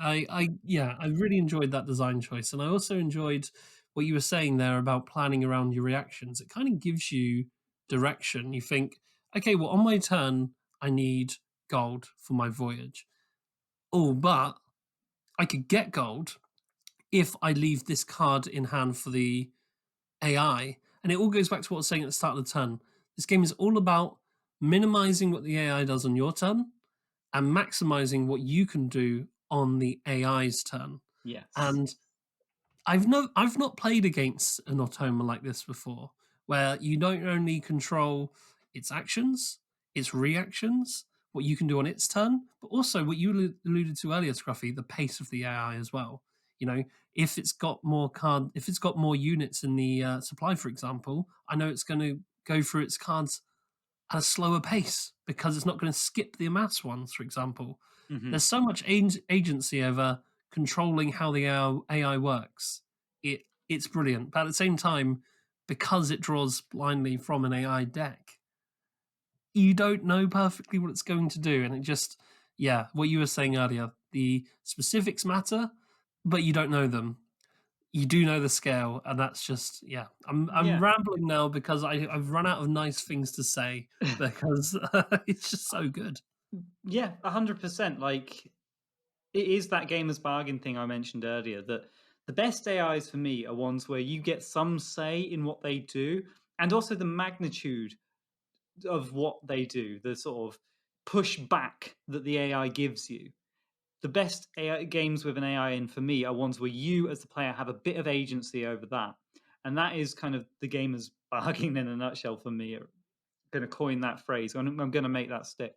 Yeah, I really enjoyed that design choice, and I also enjoyed what you were saying there about planning around your reactions. It kind of gives you direction. You think, okay, well, on my turn, I need gold for my voyage. Oh, but I could get gold if I leave this card in hand for the AI. And it all goes back to what I was saying at the start of the turn. This game is all about minimizing what the AI does on your turn and maximizing what you can do on the AI's turn. Yes. And I've not played against an automa like this before, where you don't only control its actions, its reactions, what you can do on its turn, but also what you alluded to earlier, Scruffy, the pace of the AI as well. You know, if it's got more units in the supply, for example, I know it's going to go through its cards at a slower pace because it's not going to skip the amass ones, for example. Hmm. There's so much agency over controlling how the AI works. It's brilliant, but at the same time, because it draws blindly from an AI deck, you don't know perfectly what it's going to do, and it just yeah, what you were saying earlier, the specifics matter, but you don't know them. You do know the scale, and that's just yeah. I'm Yeah. rambling now because I've run out of nice things to say because it's just so good. Yeah, 100%. Like, it is that gamer's bargain thing I mentioned earlier, that the best AIs for me are ones where you get some say in what they do, and also the magnitude of what they do, the sort of push back that the AI gives you. The best AI games with an AI in for me are ones where you, as the player, have a bit of agency over that. And that is kind of the gamer's bargain in a nutshell for me. I'm going to coin that phrase. I'm going to make that stick.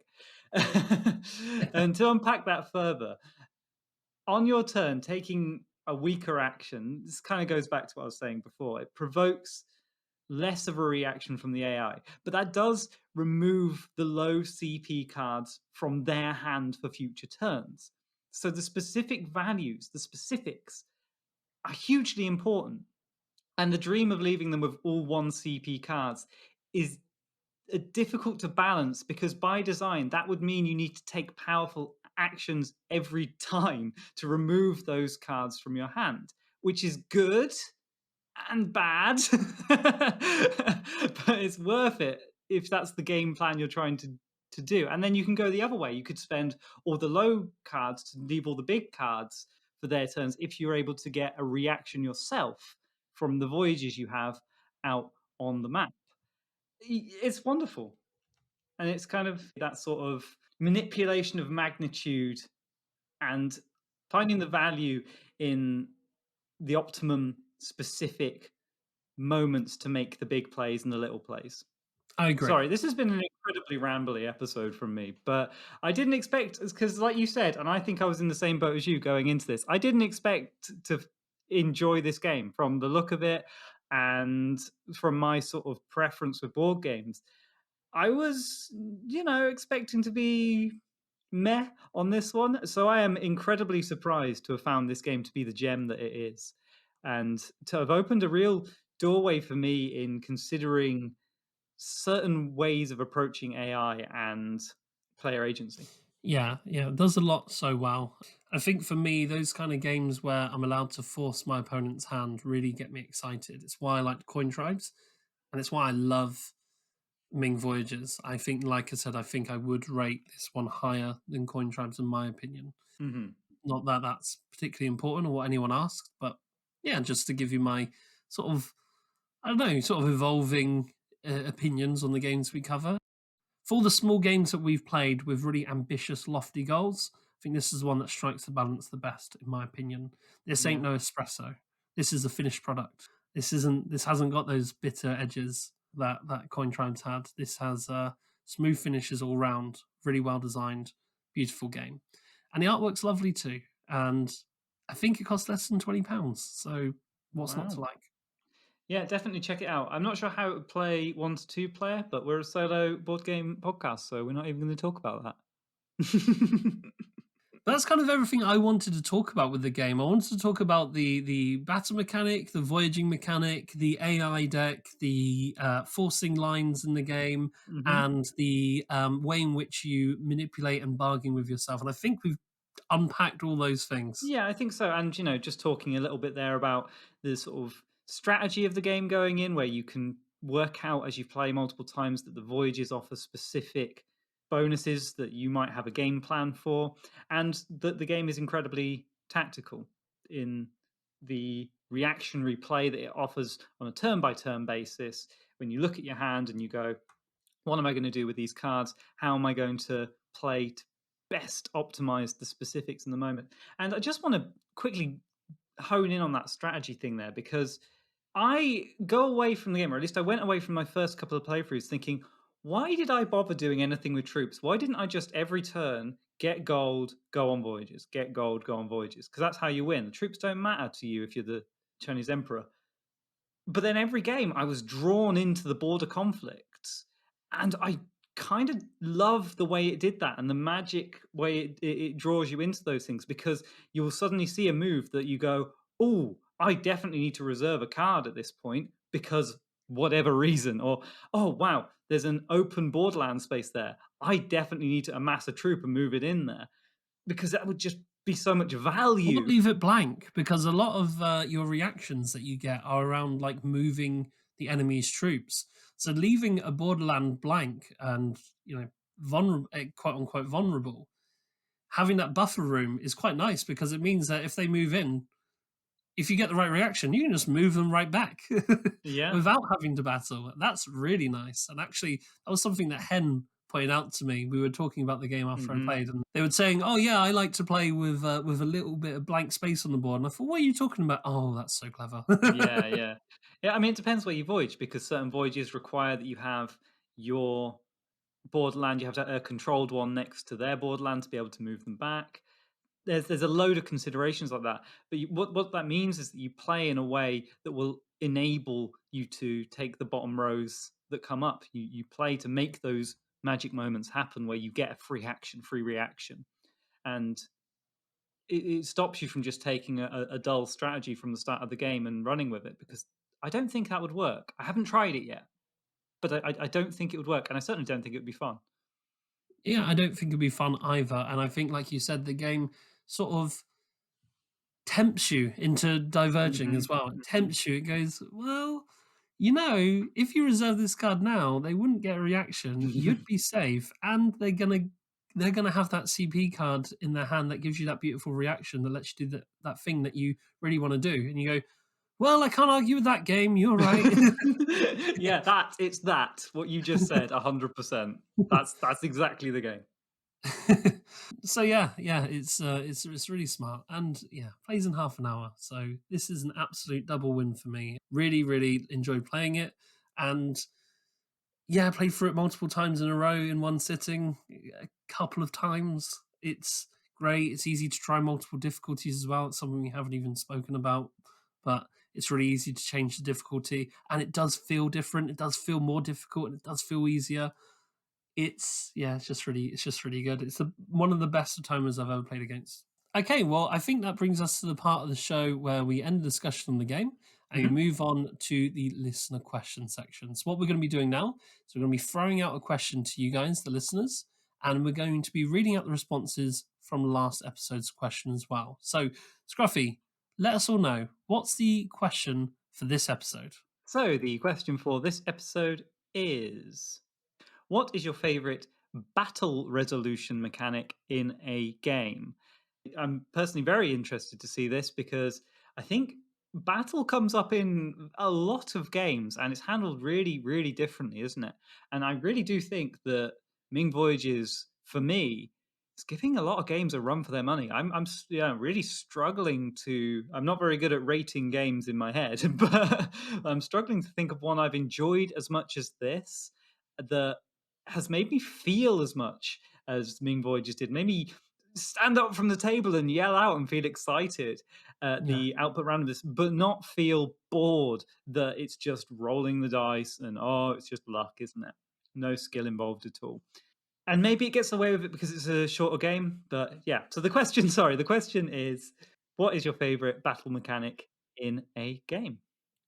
And to unpack that further, on your turn, taking a weaker action, this kind of goes back to what I was saying before. It provokes less of a reaction from the AI, but that does remove the low CP cards from their hand for future turns. So the specific values, the specifics, are hugely important. And the dream of leaving them with all 1 CP cards is difficult to balance, because by design that would mean you need to take powerful actions every time to remove those cards from your hand, which is good and bad. But it's worth it if that's the game plan you're trying to do. And then you can go the other way. You could spend all the low cards to leave all the big cards for their turns if you're able to get a reaction yourself from the voyages you have out on the map. It's wonderful. And it's kind of that sort of manipulation of magnitude and finding the value in the optimum specific moments to make the big plays and the little plays. I agree. Sorry, this has been an incredibly rambly episode from me, but I didn't expect, because, like you said, and I think I was in the same boat as you going into this, I didn't expect to enjoy this game from the look of it and from my sort of preference with board games. I was, expecting to be meh on this one. So I am incredibly surprised to have found this game to be the gem that it is, and to have opened a real doorway for me in considering certain ways of approaching AI and player agency. Yeah, yeah, it does a lot so well. I think for me, those kind of games where I'm allowed to force my opponent's hand really get me excited. It's why I like coin tribes, and it's why I love Ming Voyages. I think, like I said, I think I would rate this one higher than coin tribes in my opinion. Hmm. Not that that's particularly important or what anyone asked, but yeah, just to give you my sort of, I don't know, sort of evolving opinions on the games we cover. For all the small games that we've played with really ambitious, lofty goals, I think this is the one that strikes the balance the best, in my opinion. This ain't Yeah. no espresso. This is a finished product. This isn't. This hasn't got those bitter edges that Coin Tribes had. This has smooth finishes all round, really well designed, beautiful game, and the artwork's lovely too. And I think it costs less than £20. So what's not to Wow. like? Yeah, definitely check it out. I'm not sure how it would play 1 to 2 player, but we're a solo board game podcast, so we're not even going to talk about that. That's kind of everything I wanted to talk about with the game. I wanted to talk about the battle mechanic, the voyaging mechanic, the AI deck, the forcing lines in the game, Hmm. and the way in which you manipulate and bargain with yourself. And I think we've unpacked all those things. Yeah, I think so. And, just talking a little bit there about the sort of strategy of the game going in, where you can work out as you play multiple times that the voyages offer specific bonuses that you might have a game plan for, and that the game is incredibly tactical in the reactionary play that it offers on a turn by turn basis. When you look at your hand and you go, what am I going to do with these cards? How am I going to play to best optimize the specifics in the moment? And I just want to quickly hone in on that strategy thing there, because I go away from the game, or at least I went away from my first couple of playthroughs thinking, why did I bother doing anything with troops? Why didn't I just every turn get gold, go on voyages, get gold, go on voyages? Because that's how you win. The troops don't matter to you if you're the Chinese emperor. But then every game I was drawn into the border conflicts, and I kind of love the way it did that and the magic way it draws you into those things, because you'll suddenly see a move that you go, oh, I definitely need to reserve a card at this point because whatever reason, or oh wow, there's an open borderland space there, I definitely need to amass a troop and move it in there, because that would just be so much Or value. leave it blank because a lot of your reactions that you get are around like moving the enemy's troops. So leaving a borderland blank and vulnerable, quote unquote vulnerable, having that buffer room is quite nice because it means that if they move in, if you get the right reaction, you can just move them right back Yeah. without having to battle. That's really nice. And actually, that was something that Hen pointed out to me. We were talking about the game after I Hmm. played, and they were saying, "Oh yeah, I like to play with a little bit of blank space on the board." And I thought, "What are you talking about?" Oh, that's so clever. Yeah, yeah. Yeah, I mean, it depends where you voyage, because certain voyages require that you have your borderland, you have a controlled one next to their borderland to be able to move them back. There's a load of considerations like that. But what that means is that you play in a way that will enable you to take the bottom rows that come up. You play to make those magic moments happen where you get a free action, free reaction. And it stops you from just taking a dull strategy from the start of the game and running with it, because I don't think that would work. I haven't tried it yet, but I don't think it would work, and I certainly don't think it would be fun. Yeah, I don't think it'd be fun either. And I think, like you said, the game sort of tempts you into diverging Hmm. as well. It Hmm. tempts you. It goes, well, if you reserve this card now, they wouldn't get a reaction. You'd be safe, and they're gonna have that CP card in their hand that gives you that beautiful reaction that lets you do that thing that you really want to do. And you go, well, I can't argue with that game. You're right. Yeah, it's that what you just said. 100%. That's exactly the game. So yeah, it's really smart, and yeah, plays in half an hour. So this is an absolute double win for me. Really, really enjoyed playing it, and yeah, I played through it multiple times in a row in one sitting, a couple of times. It's great. It's easy to try multiple difficulties as well. It's something we haven't even spoken about, but it's really easy to change the difficulty, and it does feel different. It does feel more difficult, and it does feel easier. It's just really good. It's one of the best timers I've ever played against. Okay, well, I think that brings us to the part of the show where we end the discussion on the game and we Mhm. move on to the listener question section. So what we're going to be doing now is we're going to be throwing out a question to you guys, the listeners, and we're going to be reading out the responses from last episode's question as well. So, Scruffy, let us all know, what's the question for this episode? So the question for this episode is: what is your favorite battle resolution mechanic in a game? I'm personally very interested to see this, because I think battle comes up in a lot of games and it's handled really, really differently, isn't it? And I really do think that Ming Voyages, for me, is giving a lot of games a run for their money. Yeah, really struggling to. I'm not very good at rating games in my head, but I'm struggling to think of one I've enjoyed as much as this, that has made me feel as much as Ming Voyages did. Made me stand up from the table and yell out and feel excited at Yeah. the output randomness, but not feel bored that it's just rolling the dice and oh, it's just luck, isn't it? No skill involved at all. And maybe it gets away with it because it's a shorter game, but yeah. So the question, sorry, the question is, what is your favorite battle mechanic in a game?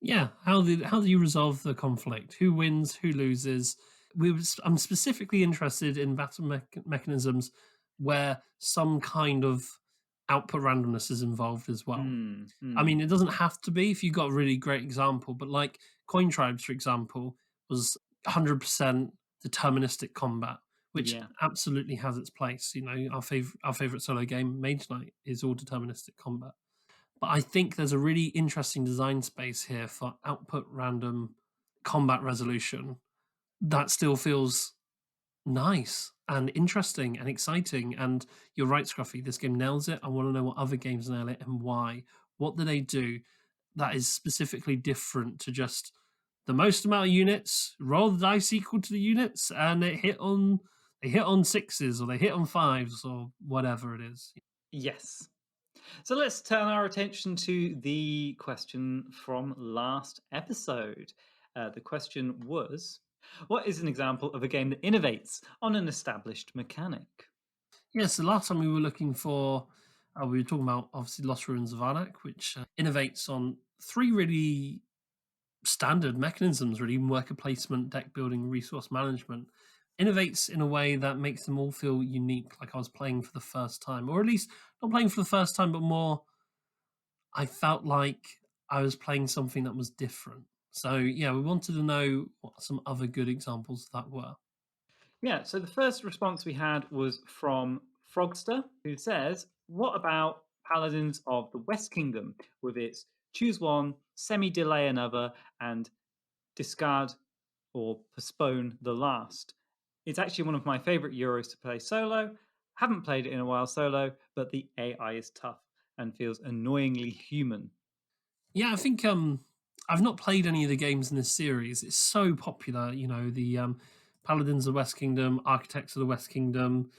Yeah, how do you resolve the conflict? Who wins? Who loses? I'm specifically interested in battle mechanisms where some kind of output randomness is involved as well. Mm, I mean, mm, it doesn't have to be if you've got a really great example, but like Coin Tribes, for example, was 100% deterministic combat, which yeah. absolutely has its place. You know, our favorite solo game, Mage Knight, is all deterministic combat. But I think there's a really interesting design space here for output random combat resolution that still feels nice and interesting and exciting. And you're right, Scruffy, this game nails it. I want to know what other games nail it and why. What do they do that is specifically different to just the most amount of units, roll the dice equal to the units, and they hit on sixes or they hit on fives or whatever it is. Yes. So let's turn our attention to the question from last episode. The question was, what is an example of a game that innovates on an established mechanic? Yes, the last time we were looking for, we were talking about obviously Lost Ruins of Arnak, which innovates on three really standard mechanisms, really worker placement, deck building, resource management. Innovates in a way that makes them all feel unique, like I was playing for the first time, or at least not playing for the first time, but more I felt like I was playing something that was different. So yeah, we wanted to know what some other good examples of that were. Yeah, so the first response we had was from Frogster, who says, what about Paladins of the West Kingdom with its choose one, semi delay another, and discard or postpone the last? It's actually one of my favorite Euros to play solo. Haven't played it in a while solo, but the AI is tough and feels annoyingly human. Yeah, I think I've not played any of the games in this series. It's so popular, you know, the Paladins of the West Kingdom, Architects of the West Kingdom,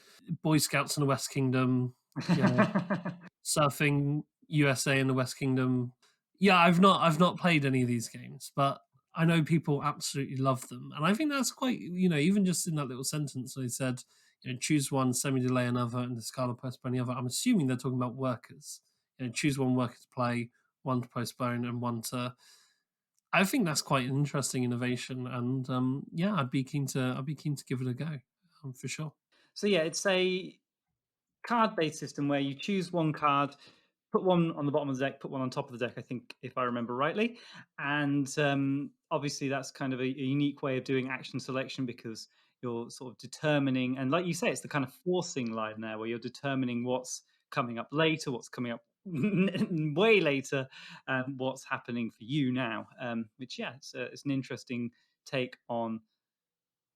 Boy Scouts in the West Kingdom, yeah, Surfing USA in the West Kingdom. Yeah, I've not played any of these games, but I know people absolutely love them. And I think that's quite, you know, even just in that little sentence they said, you know, choose one, semi-delay another, and discard or postpone the other. I'm assuming they're talking about workers. You know, choose one worker to play, one to postpone, and one to. I think that's quite an interesting innovation, and yeah, I'd be keen to give it a go, for sure. So yeah, it's a card-based system where you choose one card, put one on the bottom of the deck, put one on top of the deck. I think, if I remember rightly, and obviously that's kind of a unique way of doing action selection because you're sort of determining, and like you say, it's the kind of forcing line there where you're determining what's coming up later, what's coming up way later, what's happening for you now. Which yeah, it's an interesting take on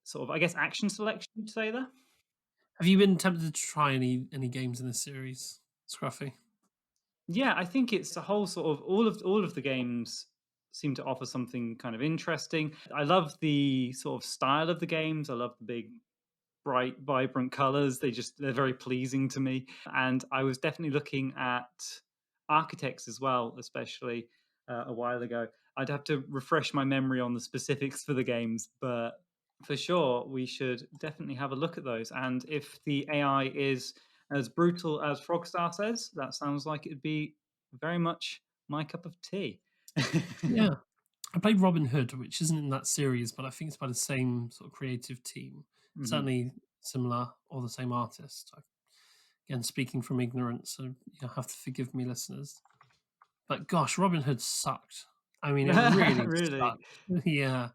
sort of, I guess, action selection. You'd say there. Have you been tempted to try any games in this series, Scruffy? Yeah, I think it's a whole sort of all of the games seem to offer something kind of interesting. I love the sort of style of the games. I love the big bright vibrant colors. They're very pleasing to me. And I was definitely looking at architects as well, especially a while ago. I'd have to refresh my memory on the specifics for the games, but for sure we should definitely have a look at those. And if the AI is as brutal as Frogstar says, that sounds like it'd be very much my cup of tea. Yeah, I played Robin Hood, which isn't in that series, but I think it's by the same sort of creative team. Mhm. Certainly similar or the same artist. Again, speaking from ignorance, so you have to forgive me, listeners. But gosh, Robin Hood sucked. I mean, it really Really? sucked. Yeah,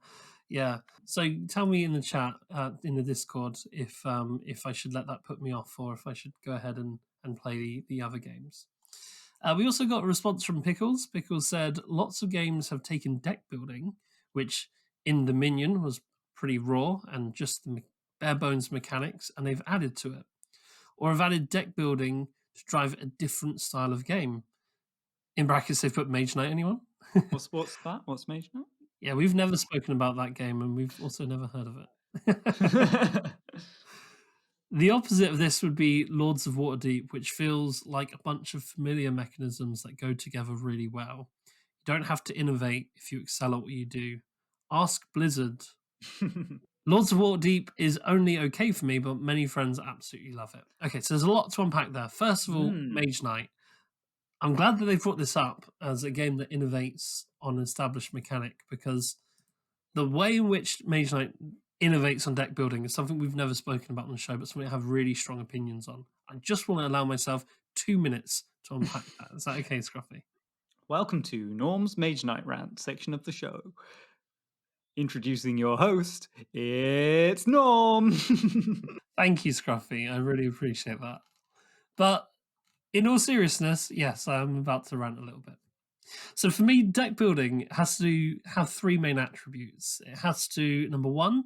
yeah. So tell me in the chat, in the Discord, if I should let that put me off, or if I should go ahead and play the other games. We also got a response from Pickles. Pickles said lots of games have taken deck building, which in Dominion was pretty raw and just the bare bones mechanics, and they've added to it, or have added deck building to drive a different style of game. In brackets, they've put Mage Knight. Anyone? What's that? What's Mage Knight? Yeah, we've never spoken about that game, and we've also never heard of it. The opposite of this would be Lords of Waterdeep, which feels like a bunch of familiar mechanisms that go together really well. You don't have to innovate if you excel at what you do. Ask Blizzard. Lords of Waterdeep is only okay for me, but many friends absolutely love it. Okay, so there's a lot to unpack there. First of all, Hmm. Mage Knight. I'm glad that they brought this up as a game that innovates on an established mechanic, because the way in which Mage Knight innovates on deck building is something we've never spoken about on the show, but something I have really strong opinions on. I just want to allow myself 2 minutes to unpack that. Is that okay, Scruffy? Welcome to Norm's Mage Knight Rant section of the show. Introducing your host, it's Norm. Thank you, Scruffy. I really appreciate that. But in all seriousness, yes, I'm about to rant a little bit. So for me, deck building has to have three main attributes. It has to, number one,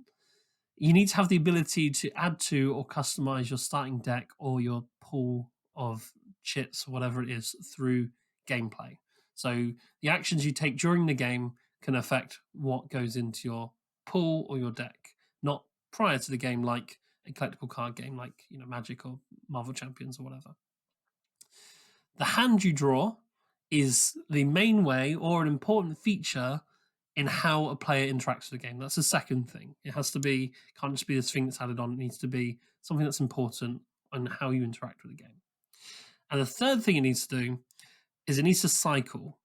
you need to have the ability to add to or customize your starting deck or your pool of chits, whatever it is, through gameplay. So the actions you take during the game can affect what goes into your pool or your deck, not prior to the game, like a collectible card game like Magic or Marvel Champions or whatever. The hand you draw is the main way or an important feature in how a player interacts with the game. That's the second thing. It has to be, can't just be this thing that's added on. It needs to be something that's important on how you interact with the game. And the third thing it needs to do is it needs to cycle.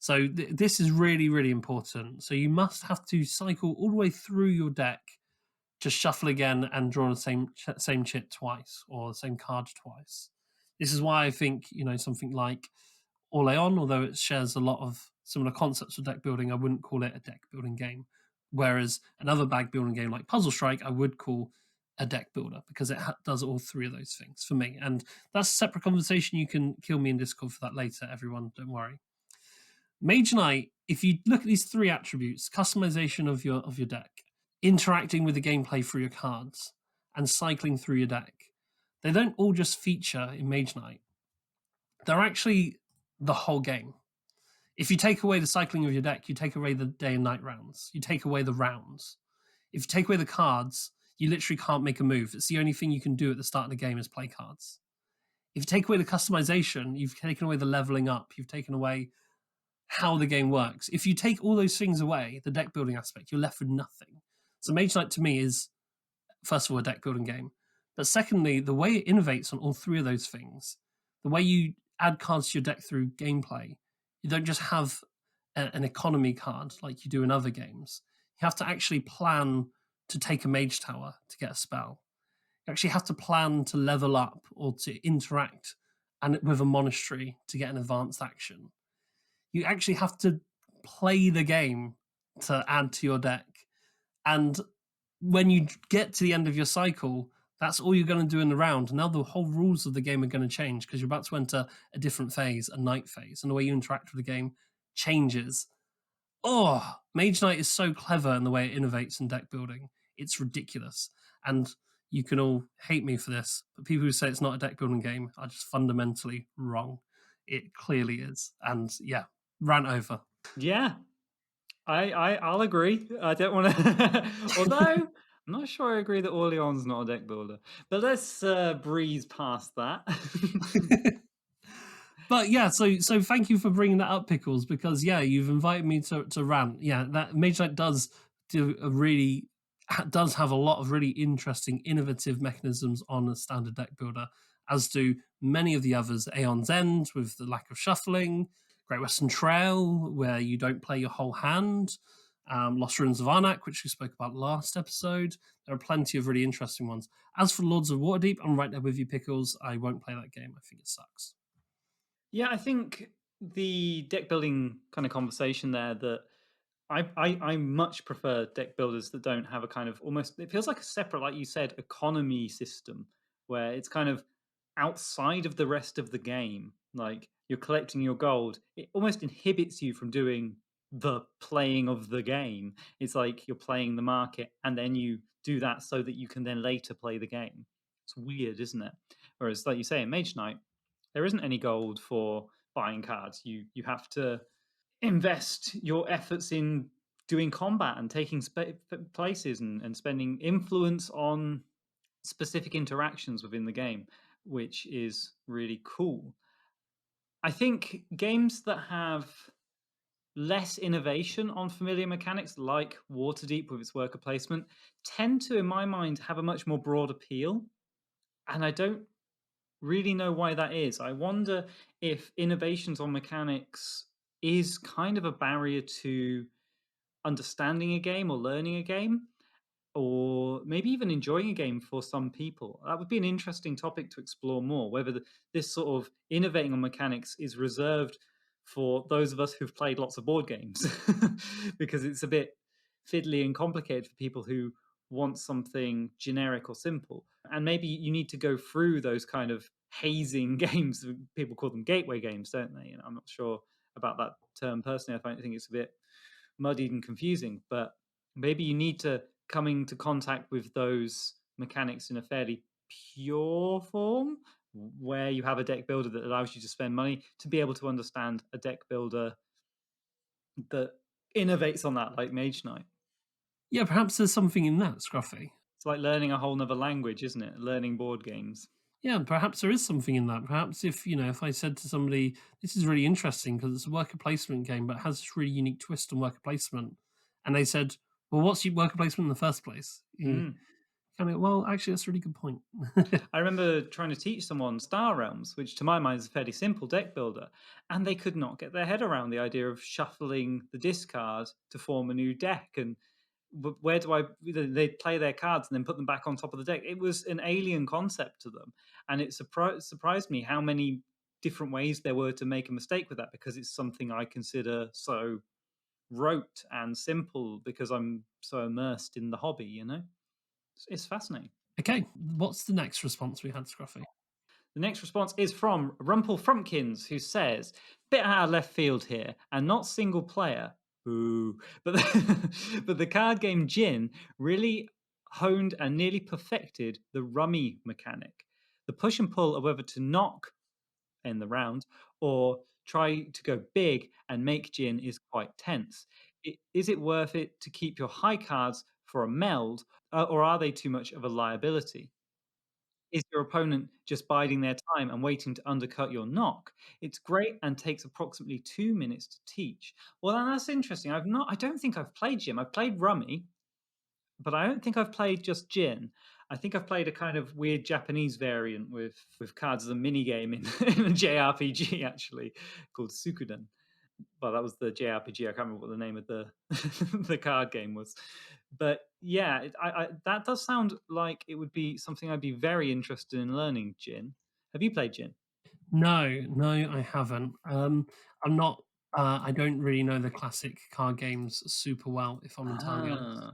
So this is really, really important. So you must have to cycle all the way through your deck to shuffle again and draw the same chit twice or the same card twice. This is why I think something like Orleans, although it shares a lot of similar concepts with deck building, I wouldn't call it a deck building game. Whereas another bag building game like Puzzle Strike, I would call a deck builder, because it does all three of those things for me. And that's a separate conversation. You can kill me in Discord for that later, everyone. Don't worry. Mage Knight, if you look at these three attributes, customization of your deck, interacting with the gameplay through your cards, and cycling through your deck, they don't all just feature in Mage Knight. They're actually the whole game. If you take away the cycling of your deck, you take away the day and night rounds. You take away the rounds. If you take away the cards, you literally can't make a move. It's the only thing you can do at the start of the game is play cards. If you take away the customization, you've taken away the leveling up. You've taken away how the game works. If you take all those things away, the deck building aspect, you're left with nothing. So Mage Knight to me is, first of all, a deck building game. But secondly, the way it innovates on all three of those things, the way you add cards to your deck through gameplay, you don't just have an economy card like you do in other games. You have to actually plan to take a mage tower to get a spell. You actually have to plan to level up or to interact and with a monastery to get an advanced action. You actually have to play the game to add to your deck. And when you get to the end of your cycle, that's all you're going to do in the round. Now the whole rules of the game are going to change, because you're about to enter a different phase, a night phase, and the way you interact with the game changes. Oh, Mage Knight is so clever in the way it innovates in deck building. It's ridiculous. And you can all hate me for this, but people who say it's not a deck building game are just fundamentally wrong. It clearly is. And yeah, rant over. Yeah, I'll agree. I don't want to, although I'm not sure I agree that Orleans is not a deck builder. But let's breeze past that. But yeah, so thank you for bringing that up, Pickles, because yeah, you've invited me to rant. Yeah, that Mage Knight does does have a lot of really interesting, innovative mechanisms on a standard deck builder, as do many of the others. Aeon's End with the lack of shuffling, Great Western Trail where you don't play your whole hand, Lost Ruins of Arnak, which we spoke about last episode. There are plenty of really interesting ones. As for Lords of Waterdeep, I'm right there with you, Pickles. I won't play that game. I think it sucks. Yeah, I think the deck building kind of conversation there, that I much prefer deck builders that don't have a kind of, almost, it feels like a separate, like you said, economy system, where it's kind of outside of the rest of the game. Like you're collecting your gold, it almost inhibits you from doing the playing of the game. It's like you're playing the market and then you do that so that you can then later play the game. It's weird, isn't it? Whereas, like you say, in Mage Knight, there isn't any gold for buying cards. You have to invest your efforts in doing combat and taking places, and spending influence on specific interactions within the game, which is really cool. I think games that have less innovation on familiar mechanics like Waterdeep with its worker placement tend to, in my mind, have a much more broad appeal. And I don't really know why that is. I wonder if innovations on mechanics is kind of a barrier to understanding a game or learning a game, or maybe even enjoying a game for some people. That would be an interesting topic to explore more, whether this sort of innovating on mechanics is reserved for those of us who've played lots of board games, because it's a bit fiddly and complicated for people who want something generic or simple. And maybe you need to go through those kind of hazing games. People call them gateway games, don't they? I'm not sure about that term personally. I think it's a bit muddied and confusing, but maybe you need to come into contact with those mechanics in a fairly pure form where you have a deck builder that allows you to spend money to be able to understand a deck builder that innovates on that, like Mage Knight. Yeah, perhaps there's something in that, Scruffy. It's like learning a whole nother language, isn't it? Learning board games. Yeah, perhaps there is something in that. Perhaps if I said to somebody, this is really interesting because it's a worker placement game, but it has this really unique twist on worker placement. And they said, well, what's your worker placement in the first place? You Mm. kind of, well, actually, that's a really good point. I remember trying to teach someone Star Realms, which to my mind is a fairly simple deck builder, and they could not get their head around the idea of shuffling the discard to form a new deck. And where do I? They play their cards and then put them back on top of the deck. It was an alien concept to them, and it surprised me how many different ways there were to make a mistake with that, because it's something I consider so rote and simple because I'm so immersed in the hobby. It's fascinating. Okay, what's the next response we had, Scruffy? The next response is from Rumpel Frumpkins, who says, bit out of left field here, and not single player. Boo. But but the card game Gin really honed and nearly perfected the rummy mechanic. The push and pull of whether to knock in the round or try to go big and make Gin is quite tense. Is it worth it to keep your high cards for a meld, or are they too much of a liability? Is your opponent just biding their time and waiting to undercut your knock? It's great and takes approximately 2 minutes to teach. Well, that's interesting. I don't think I've played Gin. I've played Rummy, but I don't think I've played just Gin. I think I've played a kind of weird Japanese variant with cards as a mini game in, in a JRPG actually called Sukuden. Well, that was the JRPG. I can't remember what the name of the the card game was, but yeah, that does sound like it would be something I'd be very interested in learning. Gin, have you played Gin? No, I haven't. I'm not. I don't really know the classic card games super well, if I'm entirely honest. Ah,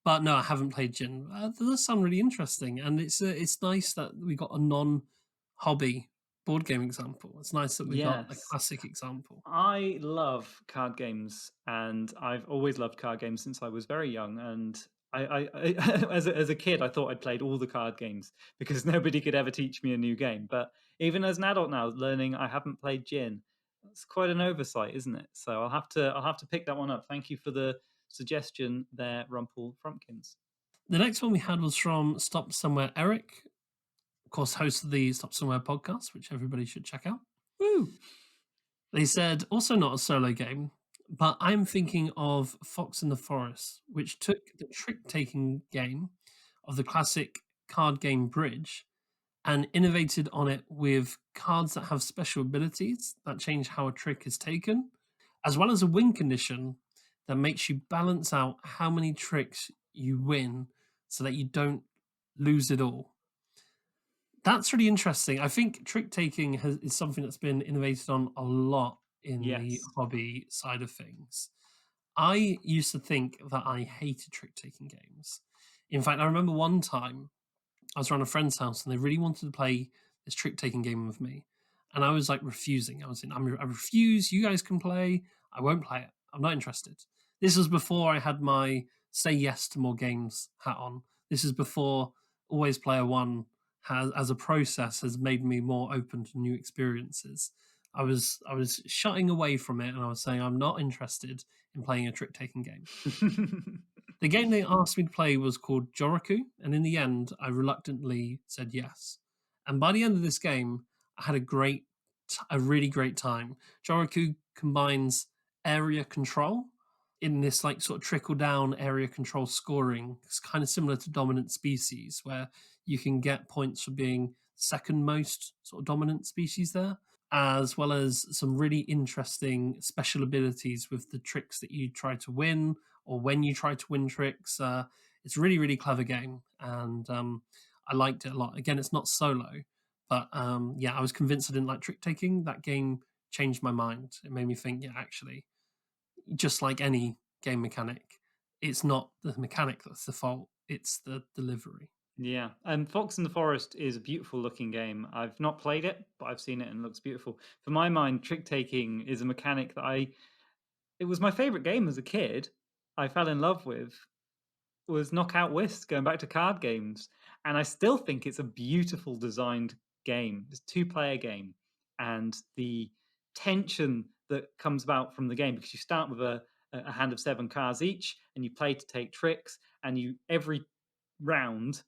But no, I haven't played Gin. That does sound really interesting, and it's nice that we got a non-hobby board game example. It's nice that we got a yes. classic example. I love card games, and I've always loved card games since I was very young. And as a kid, I thought I'd played all the card games because nobody could ever teach me a new game. But even as an adult now, learning I haven't played Gin, that's quite an oversight, isn't it? So I'll have to pick that one up. Thank you for the suggestion there, Rumpel Frumpkins. The next one we had was from Stop Somewhere Eric, of course, host of the Stop Somewhere podcast, which everybody should check out. Woo! They said, also not a solo game, but I'm thinking of Fox in the Forest, which took the trick taking game of the classic card game Bridge and innovated on it with cards that have special abilities that change how a trick is taken, as well as a win condition that makes you balance out how many tricks you win so that you don't lose it all. That's really interesting. I think trick taking is something that's been innovated on a lot in the Yes. hobby side of things. I used to think that I hated trick taking games. In fact, I remember one time I was around a friend's house and they really wanted to play this trick taking game with me. And I was like refusing. I refuse. You guys can play. I won't play it. I'm not interested. This was before I had my say yes to more games hat on. This is before Always Player One has, as a process, has made me more open to new experiences. I was shutting away from it and I was saying I'm not interested in playing a trick taking game. The game they asked me to play was called Joroku, and in the end, I reluctantly said yes. And by the end of this game, I had a really great time. Joroku combines area control in this like sort of trickle down area control scoring. It's kind of similar to dominant species, where you can get points for being second most sort of dominant species there, as well as some really interesting special abilities with the tricks that you try to win or when you try to win tricks. It's a really, really clever game, and I liked it a lot. Again, it's not solo, but yeah, I was convinced I didn't like trick taking. That game changed my mind. It made me think, yeah, actually, just like any game mechanic, it's not the mechanic that's the fault, it's the delivery. Yeah, and Fox in the Forest is a beautiful looking game. I've not played it, but I've seen it and it looks beautiful. For my mind, trick taking is a mechanic that it was my favorite game as a kid. I fell in love with was Knockout Whist, going back to card games, and I still think it's a beautiful designed game. It's a two-player game, and the tension that comes about from the game, because you start with a hand of 7 cards each, and you play to take tricks, and you every round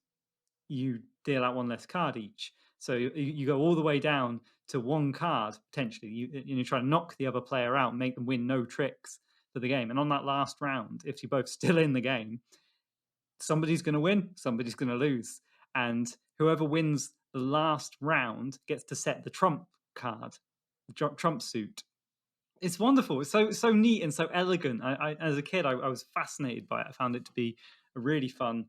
you deal out 1 less card each. So you go all the way down to 1 card potentially. You try to knock the other player out, make them win no tricks for the game. And on that last round, if you're both still in the game, somebody's going to win, somebody's going to lose, and whoever wins the last round gets to set the trump card, the trump suit. It's wonderful. It's so neat and so elegant. As a kid, I was fascinated by it. I found it to be a really fun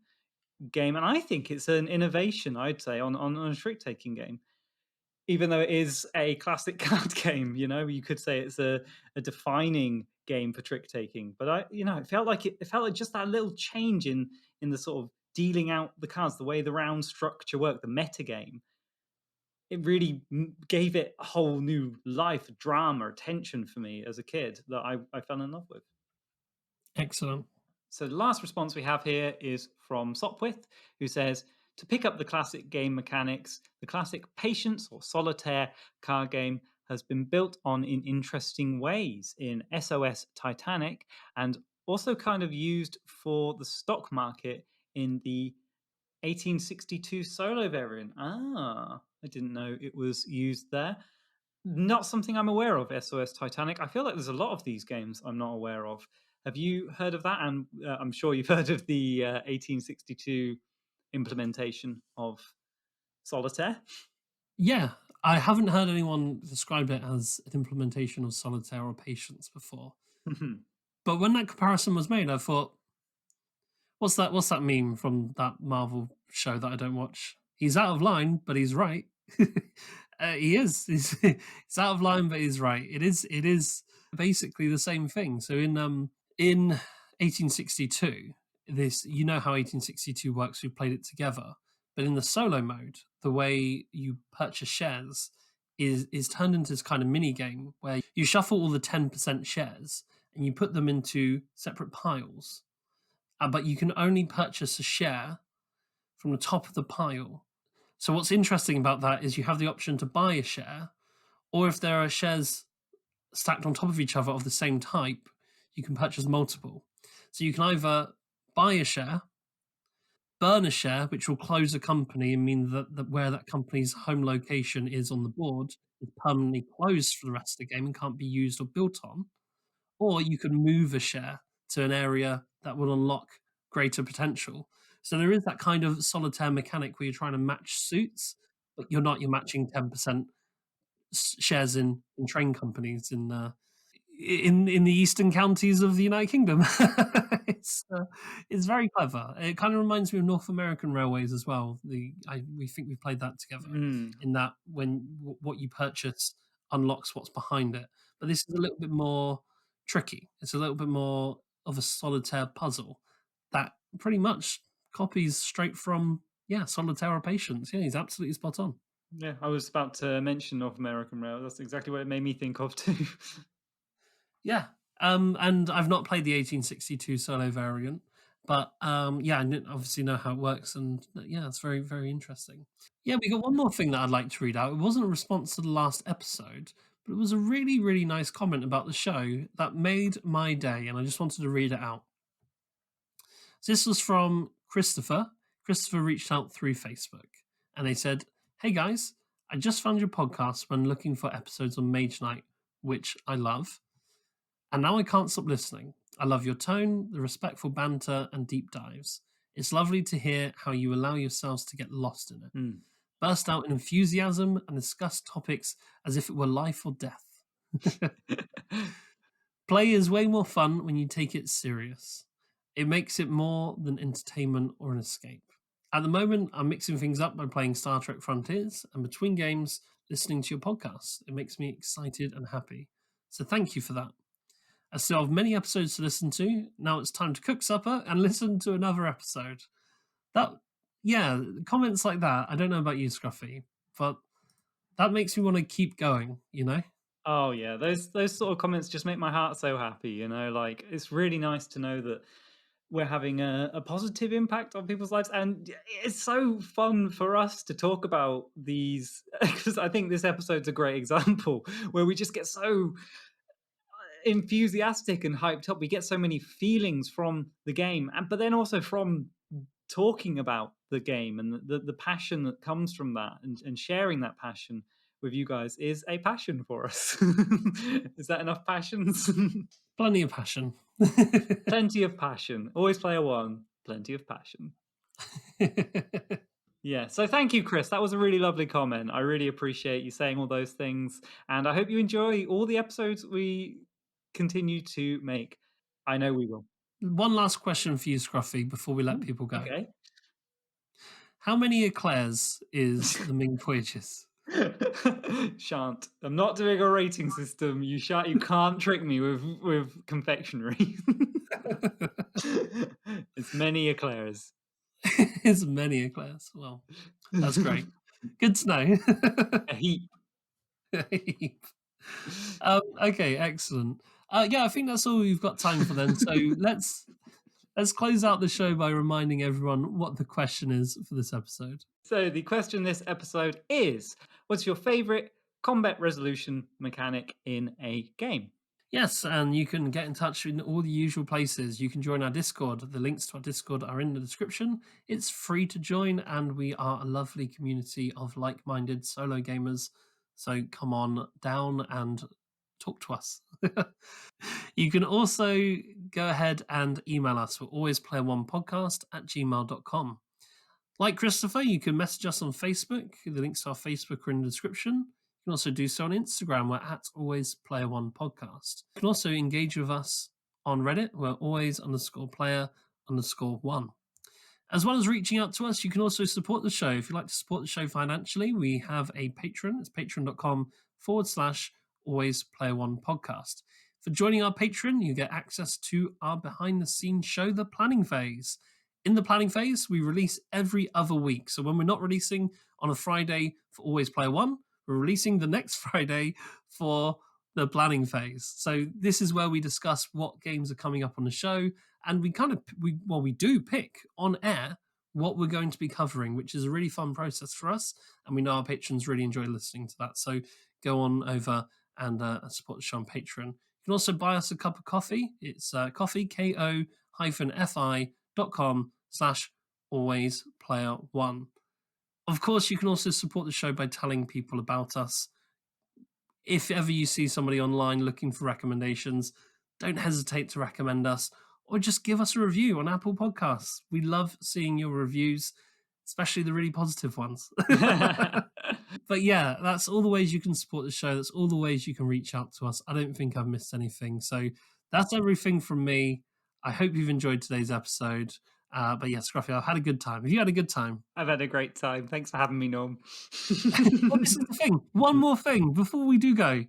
game, and I think it's an innovation, I'd say, on a trick taking game. Even though it is a classic card game, you could say it's a defining game for trick taking. But it felt like just that little change in the sort of dealing out the cards, the way the round structure worked, the meta game. It really gave it a whole new life, drama, tension for me as a kid that I fell in love with. Excellent. So the last response we have here is from Sopwith, who says, to pick up the classic game mechanics, the classic Patience or Solitaire card game has been built on in interesting ways in SOS Titanic, and also kind of used for the stock market in the 1862 solo variant. I didn't know it was used there. Not something I'm aware of, SOS Titanic. I feel like there's a lot of these games I'm not aware of. Have you heard of that? And I'm sure you've heard of the 1862 implementation of Solitaire. Yeah, I haven't heard anyone describe it as an implementation of Solitaire or Patience before. But when that comparison was made, I thought, what's that meme from that Marvel show that I don't watch? He's out of line, but he's right. He is. He's out of line, but he's right. It is basically the same thing. So in 1862, this, you know how 1862 works. We played it together, but in the solo mode, the way you purchase shares is turned into this kind of mini game where you shuffle all the 10% shares and you put them into separate piles, but you can only purchase a share from the top of the pile. So what's interesting about that is you have the option to buy a share, or if there are shares stacked on top of each other of the same type, you can purchase multiple. So you can either buy a share, burn a share, which will close a company and mean that where that company's home location is on the board is permanently closed for the rest of the game and can't be used or built on. Or you can move a share to an area that will unlock greater potential. So there is that kind of solitaire mechanic where you're trying to match suits, but you're not. You're matching 10% shares in train companies in the eastern counties of the United Kingdom. it's uh, it's very clever. It kind of reminds me of North American railways as well. We think we played that together. Mm. In that, when what you purchase unlocks what's behind it, but this is a little bit more tricky. It's a little bit more of a solitaire puzzle that pretty much copies straight from, yeah, Solitaire or Patience. Yeah, he's absolutely spot on. Yeah, I was about to mention North American Rail. That's exactly what it made me think of too. Yeah. And I've not played the 1862 solo variant, but yeah, I obviously know how it works, and yeah, it's very, very interesting. Yeah, we got one more thing that I'd like to read out. It wasn't a response to the last episode, but it was a really, really nice comment about the show that made my day, and I just wanted to read it out. So this was from Christopher. Christopher reached out through Facebook, and they said, "Hey guys, I just found your podcast when looking for episodes on Mage Knight, which I love. And now I can't stop listening. I love your tone, the respectful banter, and deep dives. It's lovely to hear how you allow yourselves to get lost in it, Mm. burst out in enthusiasm, and discuss topics as if it were life or death. Play is way more fun when you take it serious. It makes it more than entertainment or an escape. At the moment, I'm mixing things up by playing Star Trek Frontiers, and between games, listening to your podcast. It makes me excited and happy. So thank you for that. I still have many episodes to listen to. Now it's time to cook supper and listen to another episode. Yeah, comments like that. I don't know about you, Scruffy, but that makes me want to keep going, you know? Oh yeah, those sort of comments just make my heart so happy. Like it's really nice to know that we're having a positive impact on people's lives, and it's so fun for us to talk about these because I think this episode's a great example where we just get so enthusiastic and hyped up. We get so many feelings from the game, but then also from talking about the game and the passion that comes from that, and sharing that passion with you guys is a passion for us. Is that enough passions? Plenty of passion. Plenty of passion. Always player one. Plenty of passion. Yeah. So thank you, Chris. That was a really lovely comment. I really appreciate you saying all those things. And I hope you enjoy all the episodes we continue to make. I know we will. One last question for you, Scruffy, before we let people go. Okay. How many eclairs is the Ming Voyages? Shan't. I'm not doing a rating system. You shan't. You can't trick me with confectionery. It's many eclairs. It's many eclairs. Well, that's great. Good to know. A heap. Okay, excellent. Yeah, I think that's all we've got time for then. So let's close out the show by reminding everyone what the question is for this episode. So the question this episode is: what's your favorite combat resolution mechanic in a game? Yes, and you can get in touch in all the usual places. You can join our Discord. The links to our Discord are in the description. It's free to join, and we are a lovely community of like-minded solo gamers. So come on down and talk to us. You can also go ahead and email us. We're alwaysplayer1podcast@gmail.com. Like Christopher, you can message us on Facebook. The links to our Facebook are in the description. You can also do so on Instagram. We're @alwaysplayer1podcast. You can also engage with us on Reddit. We're always_player_1. As well as reaching out to us, you can also support the show. If you'd like to support the show financially, we have a Patreon. It's patreon.com/alwaysplayer1podcast. For joining our Patreon, you get access to our behind-the-scenes show, The Planning Phase. In the planning phase, we release every other week. So when we're not releasing on a Friday for Always Player One, we're releasing the next Friday for the planning phase. So this is where we discuss what games are coming up on the show, and we do pick on air what we're going to be covering, which is a really fun process for us, and we know our patrons really enjoy listening to that. So go on over and support the show on Patreon. You can also buy us a cup of coffee. It's coffee, ko-fi.com/alwaysplayer1. Of course, you can also support the show by telling people about us. If ever you see somebody online looking for recommendations, don't hesitate to recommend us, or just give us a review on Apple Podcasts. We love seeing your reviews, especially the really positive ones. But yeah, that's all the ways you can support the show. That's all the ways you can reach out to us. I don't think I've missed anything. So that's everything from me. I hope you've enjoyed today's episode. But yeah, Scruffy, I've had a good time. Have you had a good time? I've had a great time. Thanks for having me, Norm. Well, this is the thing. One more thing before we do go.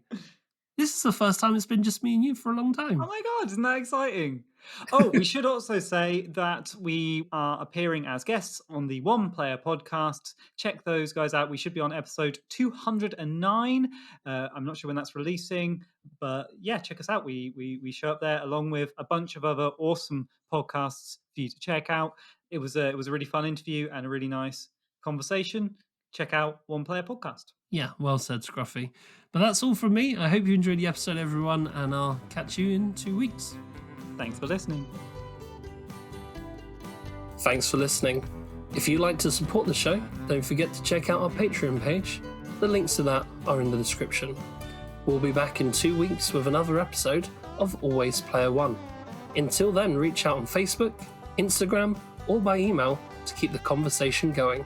This is the first time it's been just me and you for a long time. Oh my God, isn't that exciting? Oh, we should also say that we are appearing as guests on the One Player podcast. Check those guys out. We should be on episode 209. I'm not sure when that's releasing, but yeah, check us out. We show up there along with a bunch of other awesome podcasts for you to check out. It was a really fun interview and a really nice conversation. Check out One Player podcast. Yeah, well said, Scruffy. But that's all from me. I hope you enjoyed the episode, everyone, and I'll catch you in 2 weeks. Thanks for listening. Thanks for listening. If you'd like to support the show, don't forget to check out our Patreon page. The links to that are in the description. We'll be back in 2 weeks with another episode of Always Player One. Until then, reach out on Facebook, Instagram, or by email to keep the conversation going.